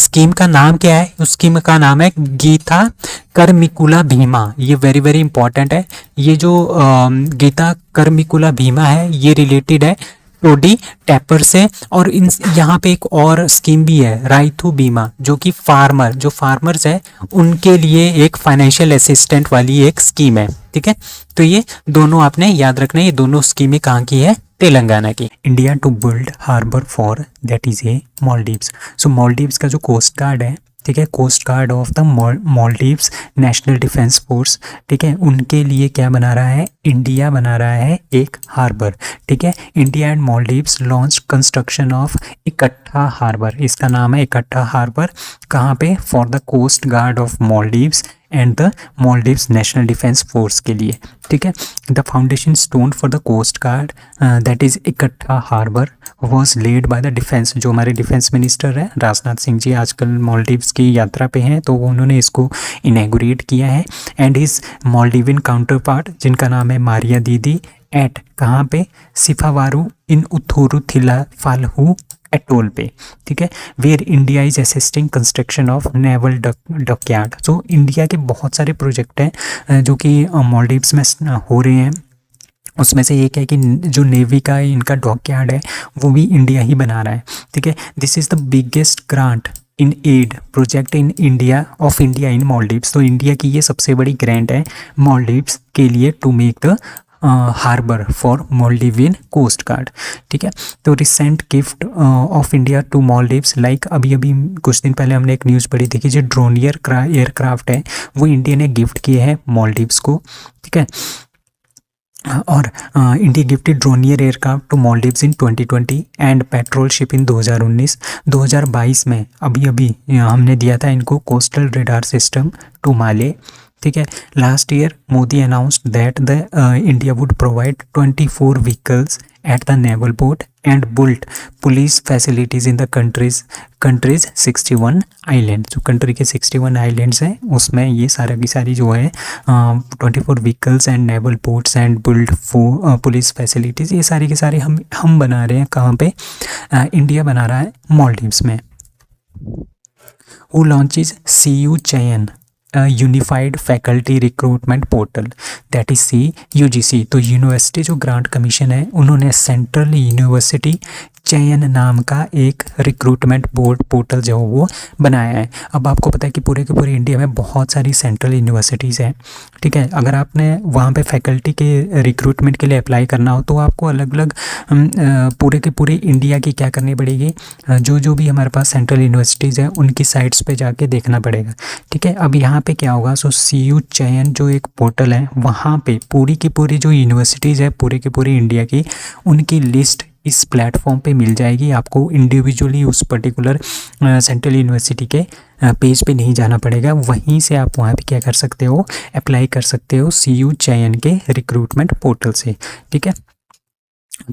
स्कीम का नाम क्या है? उस स्कीम का नाम है गीता कर्मिकुला बीमा। ये वेरी वेरी इंपॉर्टेंट है। ये जो गीता कर्मिकुला बीमा है, ये रिलेटेड है टोडी टैपर से। और इन यहाँ पे एक और स्कीम भी है, राइथू बीमा, जो कि जो फार्मर्स है उनके लिए एक फाइनेंशियल असिस्टेंट वाली एक स्कीम है। ठीक है, तो ये दोनों आपने याद रखना है। ये दोनों स्कीमें कहाँ की है? तेलंगाना की। India to build harbour for that is a Maldives. So Maldives का जो कोस्ट गार्ड है, ठीक है, coast guard of the Maldives national defence force, ठीक है, उनके लिए क्या बना रहा है? इंडिया बना रहा है एक हार्बर। ठीक है, India and Maldives launch construction of Ekatha harbour. इसका नाम है इकट्ठा हार्बर। कहाँ पे? For the coast guard of Maldives and the Maldives national defence force के लिए। ठीक है, the foundation stone for the coast guard that is Ekatha harbour was laid by the defence. जो हमारे डिफेंस मिनिस्टर है राजनाथ सिंह जी आजकल मालदीव्स की यात्रा पे हैं, तो उन्होंने इसको इनैगोरेट किया है। And his Maldivian counter part, जिनका नाम है मारिया दीदी, एट कहाँ पे? सिफावारू इन उथोरू थिला फालहू एटोल पे, ठीक है, where India is assisting construction of naval dockyard. तो इंडिया के बहुत सारे प्रोजेक्ट हैं जो कि मालदीव्स में हो रहे हैं। उसमें से एक है कि जो नेवी का इनका डॉकयार्ड है वो भी इंडिया ही बना रहा है, ठीक है। This is the biggest grant in aid project in India of India in Maldives. तो इंडिया की ये सबसे बड़ी ग्रांट है मालदीव्स के लिए to make the harbour for Maldivian coast guard, ठीक है। तो recent gift of India to Maldives, like अभी अभी कुछ दिन पहले हमने एक न्यूज़ पढ़ी थी कि जो ड्रोनियर एयरक्राफ्ट है वो इंडिया ने गिफ्ट किए हैं मालदीव्स को, ठीक है। और India gifted Dornier aircraft to Maldives in 2020 and patrol ship in 2019। 2022 में अभी हमने दिया था इनको coastal radar system to Male, ठीक है। Last year Modi announced that the India would provide 24 vehicles at the naval port and built police facilities in the country's 61 island. जो country के 61 आइलैंड्स हैं उसमें ये सारा की सारी जो है 24 vehicles and naval ports and built police facilities, ये सारी के सारे हम बना रहे हैं। कहाँ पे? इंडिया बना रहा है मालदीव्स में। Who launches CU Chayan, a unified faculty recruitment portal, that is CUGC। तो यूनिवर्सिटी जो ग्रांट कमीशन है उन्होंने सेंट्रल यूनिवर्सिटी चयन नाम का एक रिक्रूटमेंट बोर्ड पोर्टल जो वो बनाया है। अब आपको पता है कि पूरे के पूरे इंडिया में बहुत सारी सेंट्रल यूनिवर्सिटीज़ हैं, ठीक है। अगर आपने वहाँ पे फैकल्टी के रिक्रूटमेंट के लिए अप्लाई करना हो तो आपको अलग अलग पूरे के पूरे इंडिया की क्या करनी पड़ेगी, जो भी हमारे पास सेंट्रल यूनिवर्सिटीज़ हैं उनकी साइट्स पे जाके देखना पड़ेगा, ठीक है। अब यहाँ पे क्या होगा, सो CU चयन जो एक पोर्टल है वहाँ पे पूरी की पूरी जो यूनिवर्सिटीज़ है पूरे के पूरे इंडिया की, उनकी लिस्ट इस प्लेटफॉर्म पे मिल जाएगी। आपको इंडिविजुअली उस पर्टिकुलर सेंट्रल यूनिवर्सिटी के पेज पे नहीं जाना पड़ेगा, वहीं से आप वहाँ पे क्या कर सकते हो, अप्लाई कर सकते हो CU चयन के रिक्रूटमेंट पोर्टल से, ठीक है।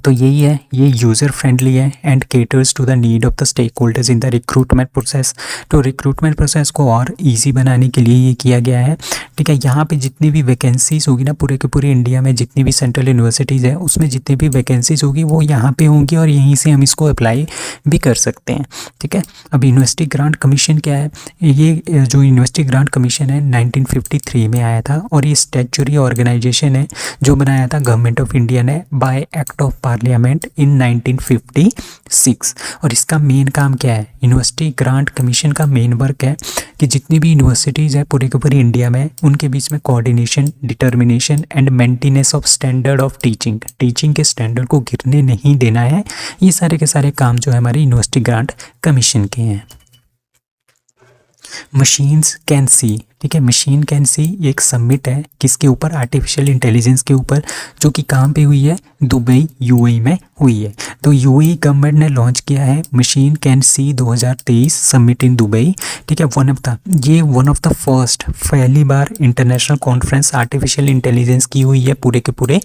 तो यही है, ये यूज़र फ्रेंडली है and caters to the need of the stakeholders in the recruitment process. तो रिक्रूटमेंट प्रोसेस को और इजी बनाने के लिए ये किया गया है, ठीक है। यहाँ पे जितनी भी वैकेंसीज होगी ना पूरे के पूरे इंडिया में, जितनी भी सेंट्रल यूनिवर्सिटीज़ है उसमें जितनी भी वैकेंसीज होगी वो यहाँ पे होंगी और यहीं से हम इसको अप्लाई भी कर सकते हैं, ठीक है। अब यूनिवर्सिटी ग्रांट कमीशन क्या है, ये जो यूनिवर्सिटी ग्रांट कमीशन है 1953 में आया था और ये स्टैट्यूटरी ऑर्गेनाइजेशन है जो बनाया था गवर्नमेंट ऑफ इंडिया ने bye act of parliament in 1956। और इसका मेन काम क्या है, यूनिवर्सिटी ग्रांट कमीशन का मेन वर्क है कि जितनी भी यूनिवर्सिटीज़ है पूरे के पूरे इंडिया में उनके बीच में coordination, determination and maintenance of standard of teaching के स्टैंडर्ड को गिरने नहीं देना है। ये सारे के सारे काम जो है हमारे यूनिवर्सिटी ग्रांट कमीशन के हैं। मशीन्स कैन सी, ठीक है। मशीन कैन सी ये एक समिट है किसके ऊपर, आर्टिफिशियल इंटेलिजेंस के ऊपर, जो कि कहाँ पे हुई है, दुबई UAE में हुई है। तो UAE गवर्नमेंट ने लॉन्च किया है machine can see 2023 summit in Dubai, ठीक है। वन ऑफ द फर्स्ट पहली बार इंटरनेशनल कॉन्फ्रेंस आर्टिफिशियल इंटेलिजेंस की हुई है पूरे के पूरे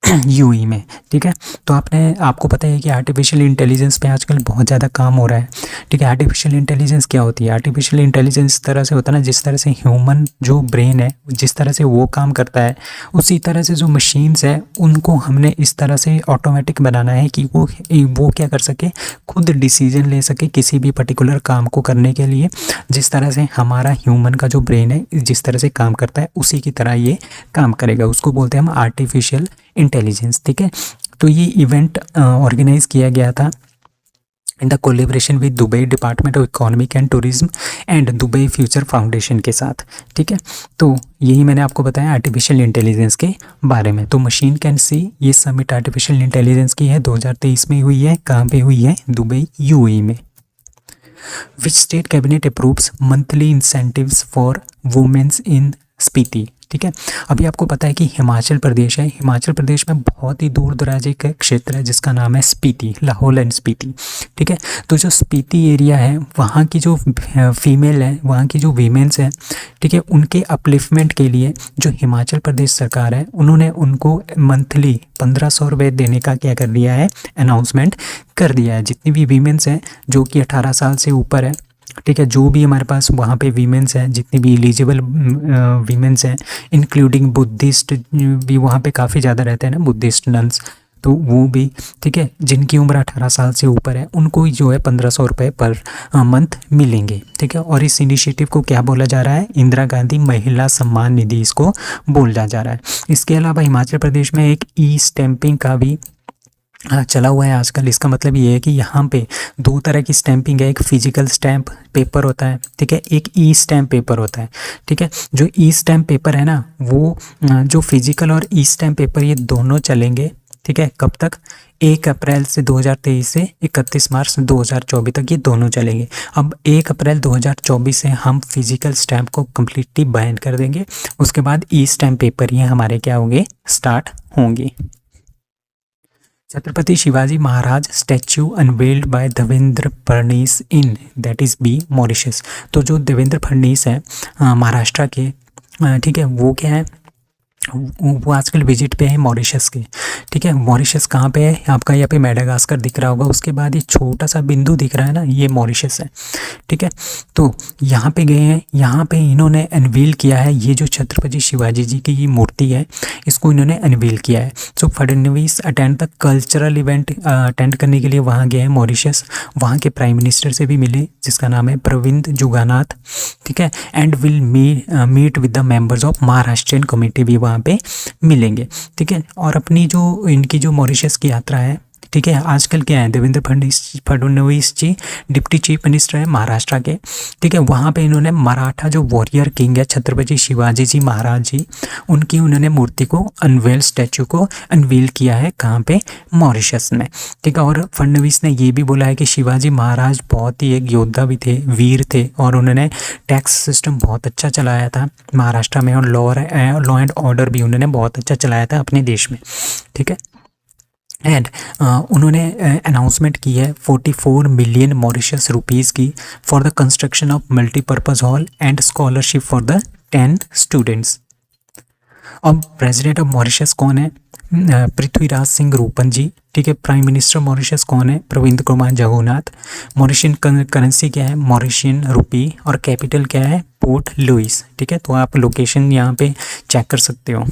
UAE में, ठीक है। तो आपको पता है कि आर्टिफिशियल इंटेलिजेंस पे आजकल बहुत ज़्यादा काम हो रहा है, ठीक है। आर्टिफिशियल इंटेलिजेंस क्या होती है, आर्टिफिशियल इंटेलिजेंस इस तरह से होता है ना, जिस तरह से ह्यूमन जो ब्रेन है जिस तरह से वो काम करता है उसी तरह से जो मशीन्स है उनको हमने इस तरह से ऑटोमेटिक बनाना है कि वो क्या कर सके, खुद डिसीजन ले सके किसी भी पर्टिकुलर काम को करने के लिए। जिस तरह से हमारा ह्यूमन का जो ब्रेन है जिस तरह से काम करता है उसी की तरह ये काम करेगा, उसको बोलते हैं हम आर्टिफिशियल इंटेलिजेंस, ठीक है। तो ये इवेंट ऑर्गेनाइज किया गया था in the collaboration with Dubai department of economic and tourism and Dubai future foundation के साथ, ठीक है। तो यही मैंने आपको बताया आर्टिफिशियल इंटेलिजेंस के बारे में। तो मशीन कैन सी ये समिट आर्टिफिशियल इंटेलिजेंस की है, 2023 में हुई है। कहाँ पे हुई है, दुबई UAE में। Which state cabinet approves monthly incentives for women's in Spiti, ठीक है। अभी आपको पता है कि हिमाचल प्रदेश है, हिमाचल प्रदेश में बहुत ही दूर दराज एक क्षेत्र है जिसका नाम है स्पीति, लाहौल एंड स्पीति, ठीक है। तो जो स्पीति एरिया है वहाँ की जो फीमेल है, वहाँ की जो वीमेंस हैं, ठीक है, उनके अपलिफ्टमेंट के लिए जो हिमाचल प्रदेश सरकार है उन्होंने उनको मंथली 1500 रुपये देने का क्या कर दिया है, अनाउंसमेंट कर दिया है। जितनी भी वीमेंस हैं जो कि 18 साल से ऊपर है, ठीक है, जो भी हमारे पास वहाँ पे वीमेंस हैं, जितनी भी एलिजिबल वीमेंस हैं इंक्लूडिंग बुद्धिस्ट भी वहाँ पे काफ़ी ज़्यादा रहते हैं ना, बुद्धिस्ट नन्स, तो वो भी, ठीक है, जिनकी उम्र 18 साल से ऊपर है उनको जो है 1500 रुपये पर मंथ मिलेंगे, ठीक है। और इस इनिशिएटिव को क्या बोला जा रहा है, इंदिरा गांधी महिला सम्मान निधि इसको बोला जा रहा है। इसके अलावा हिमाचल प्रदेश में एक ई स्टैंपिंग का भी चला हुआ है आजकल। इसका मतलब ये है कि यहाँ पे दो तरह की स्टैंपिंग है, एक फिजिकल स्टैंप पेपर होता है, ठीक है, एक ई स्टैंप पेपर होता है, ठीक है। जो ई स्टैंप पेपर है ना, वो जो फिजिकल और ई स्टैंप पेपर ये दोनों चलेंगे, ठीक है। कब तक, 1 अप्रैल से 2023 से 31 मार्च 2024 तक ये दोनों चलेंगे। अब 1 अप्रैल 2024 से हम फिजिकल स्टैंप को कम्प्लीटली बैन कर देंगे, उसके बाद ई स्टैंप पेपर ये हमारे क्या होंगे, स्टार्ट होंगे। Chhatrapati Shivaji Maharaj statue unveiled by Devendra Fadnavis in that is B Mauritius. तो जो देवेंद्र फडणवीस है महाराष्ट्र के, ठीक है, वो क्या है, वो आजकल विजिट पे है मॉरिशस के, ठीक है। मॉरिशस कहाँ पे है, आपका यहाँ पे मेडागास्कर दिख रहा होगा, उसके बाद ये छोटा सा बिंदु दिख रहा है ना, ये मॉरिशस है, ठीक है। तो यहाँ पे गए हैं, यहाँ पे इन्होंने अनवील किया है ये जो छत्रपति शिवाजी जी की ये मूर्ति है, इसको इन्होंने अनवील किया है। So Fadnavis attend the cultural event attend करने के लिए वहाँ गए हैं मॉरिशस, वहाँ के प्राइम मिनिस्टर से भी मिले जिसका नाम है प्रविंद जुगानाथ, ठीक है। And will meet with the members of Maharashtrian committee भी पे मिलेंगे, ठीक है। और अपनी जो इनकी जो मॉरिशस की यात्रा है, ठीक है, आजकल क्या है, देवेंद्र फडणवीस जी डिप्टी चीफ मिनिस्टर है महाराष्ट्र के, ठीक है। वहाँ पे इन्होंने मराठा जो वॉरियर किंग है छत्रपति शिवाजी जी महाराज जी, उनकी उन्होंने मूर्ति को अनवेल, स्टैचू को अनवील किया है, कहाँ पे, मॉरिशस में, ठीक है। और फडणवीस ने ये भी बोला है कि शिवाजी महाराज बहुत ही एक योद्धा भी थे, वीर थे, और उन्होंने टैक्स सिस्टम बहुत अच्छा चलाया था महाराष्ट्र में, और लॉ एंड ऑर्डर भी उन्होंने बहुत अच्छा चलाया था अपने देश में, ठीक है। एंड उन्होंने अनाउंसमेंट की है 44 मिलियन मॉरिशस रुपीज़ की for the construction of multipurpose hall and scholarship for the 10 students. अब प्रेसिडेंट ऑफ मॉरिशस कौन है, पृथ्वीराज सिंह रूपन जी, ठीक है। प्राइम मिनिस्टर मॉरिशस कौन है, प्रविंद कुमार जगन्नाथ। मॉरिशियन करेंसी क्या है, मॉरिशियन रुपी, और कैपिटल क्या है, पोर्ट लुइस, ठीक है। तो आप लोकेशन यहाँ पे चेक कर सकते हो।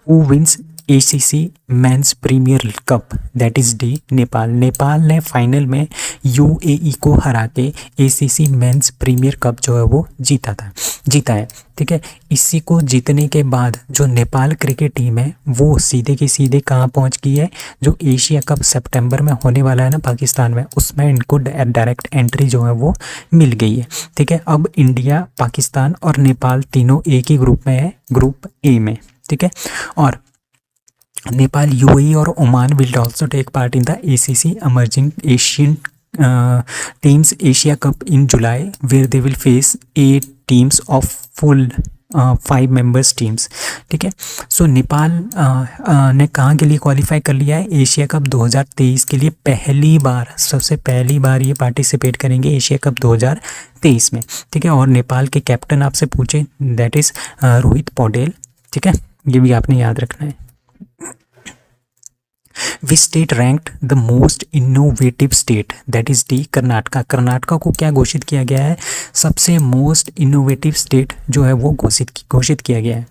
Who wins ACC men's premier cup, that is the Nepal. Nepal ने फाइनल में UAE को हरा के ACC मेंस प्रीमियर कप जो है वो जीता है, ठीक है। इसी को जीतने के बाद जो नेपाल क्रिकेट टीम है वो सीधे की सीधे कहाँ पहुँच गई है, जो एशिया कप सितंबर में होने वाला है ना पाकिस्तान में, उसमें इनको डायरेक्ट एंट्री जो है वो मिल गई है, ठीक है। अब इंडिया, पाकिस्तान और नेपाल तीनों एक ही ग्रुप में है, ग्रुप ए में, ठीक है। और नेपाल, UAE और Oman will also take part in the ACC Emerging Asian Teams Asia Cup in July, where they will face 8 teams of full 5 members teams, ठीक है। सो नेपाल ने कहाँ के लिए क्वालिफाई कर लिया है, एशिया कप 2023 के लिए सबसे पहली बार ये पार्टिसिपेट करेंगे एशिया कप 2023 में, ठीक है। और नेपाल के कैप्टन आपसे पूछे, दैट इज़ रोहित पौडेल, ठीक है, ये भी आपने याद रखना है। Which state ranked the most innovative state, that is D Karnataka. Karnataka को क्या घोषित किया गया है, सबसे मोस्ट इनोवेटिव स्टेट जो है वो घोषित किया गया है,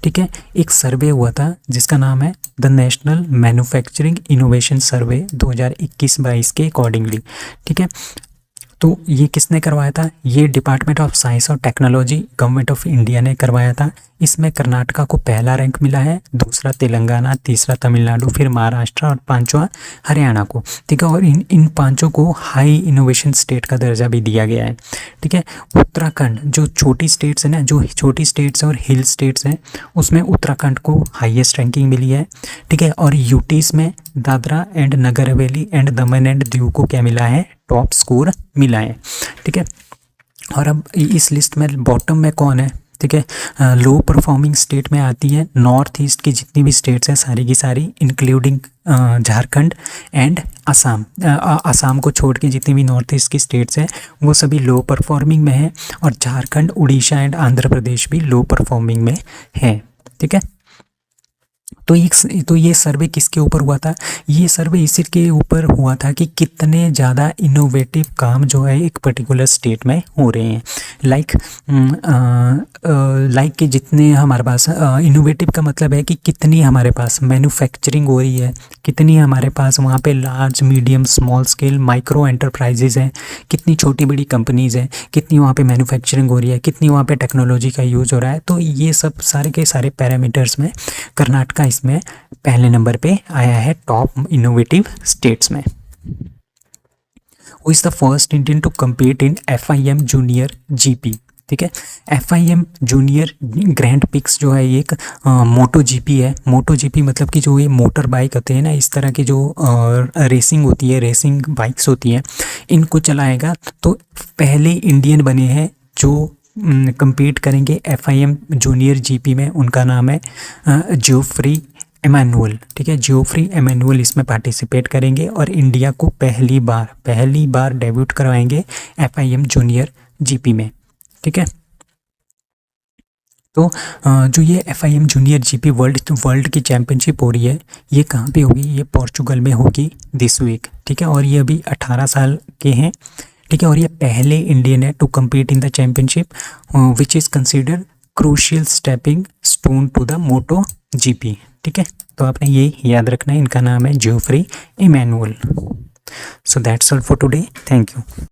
ठीक है। एक सर्वे हुआ था जिसका नाम है द नेशनल मैन्युफैक्चरिंग इनोवेशन सर्वे 2021-22 के अकॉर्डिंगली, ठीक है। तो ये किसने करवाया था, ये डिपार्टमेंट ऑफ साइंस और टेक्नोलॉजी गवर्नमेंट ऑफ इंडिया ने करवाया था। इसमें कर्नाटका को पहला रैंक मिला है, दूसरा तेलंगाना, तीसरा तमिलनाडु, फिर महाराष्ट्र और पांचवा हरियाणा को, ठीक है। और इन पांचों को हाई इनोवेशन स्टेट का दर्जा भी दिया गया है, ठीक है। उत्तराखंड जो छोटी स्टेट्स है ना, जो छोटी स्टेट्स और हिल स्टेट्स हैं, उसमें उत्तराखंड को हाईएस्ट रैंकिंग मिली है, ठीक है। और यूटीज में Dadra and Nagar Haveli and Daman and Diu को क्या मिला है, टॉप स्कोर मिला है, ठीक है। और अब इस लिस्ट में बॉटम में कौन है, ठीक है, लो परफॉर्मिंग स्टेट में आती है नॉर्थ ईस्ट की जितनी भी स्टेट्स हैं सारी की सारी, इंक्लूडिंग झारखंड एंड असम। असम को छोड़ के जितनी भी नॉर्थ ईस्ट की स्टेट्स हैं वो सभी लो परफॉर्मिंग में हैं, और झारखंड, उड़ीसा एंड आंध्र प्रदेश भी लो परफॉर्मिंग में है, ठीक है। तो ये सर्वे किसके ऊपर हुआ था? ये सर्वे इसके ऊपर हुआ था कि कितने ज़्यादा इनोवेटिव काम जो है एक पर्टिकुलर स्टेट में हो रहे हैं। लाइक कि जितने हमारे पास इनोवेटिव का मतलब है कि कितनी हमारे पास मैन्युफैक्चरिंग हो रही है, कितनी हमारे पास वहाँ पे large medium small scale micro enterprises हैं, कितनी छोटी बड़ी कंपनीज़ हैं, कितनी वहाँ पे मैन्युफैक्चरिंग हो रही है, कितनी वहाँ पे टेक्नोलॉजी का यूज़ हो रहा है। तो ये सब सारे के सारे पैरामीटर्स में कर्नाटका इसमें पहले नंबर पे आया है टॉप इनोवेटिव स्टेट्स में। Who is the first Indian to compete in FIM junior GP? ठीक है, FIM जूनियर ग्रैंड पिक्स जो है एक मोटो GP है। मोटो GP मतलब कि जो ये मोटर बाइक होते हैं ना, इस तरह की जो रेसिंग होती है, रेसिंग बाइक्स होती हैं, इनको चलाएगा। तो पहले इंडियन बने हैं जो कम्पीट करेंगे FIM जूनियर GP में। उनका नाम है जियोफ्री एमानुअल। ठीक है, जियोफ्री एमानुअल इसमें पार्टिसिपेट करेंगे और इंडिया को पहली बार डेब्यूट करवाएंगे FIM जूनियर GP में। ठीक है, तो जो ये FIM जूनियर GP वर्ल्ड की चैम्पियनशिप हो रही है, ये कहाँ पे होगी? ये पोर्चुगल में होगी दिस वीक। ठीक है, और ये अभी 18 साल के हैं। ठीक है, और ये पहले इंडियन है to compete in the championship which is consider crucial stepping stone to the Moto GP। ठीक है, तो आपने ये याद रखना है, इनका नाम है Geoffrey Emmanuel. So that's all for today, thank you.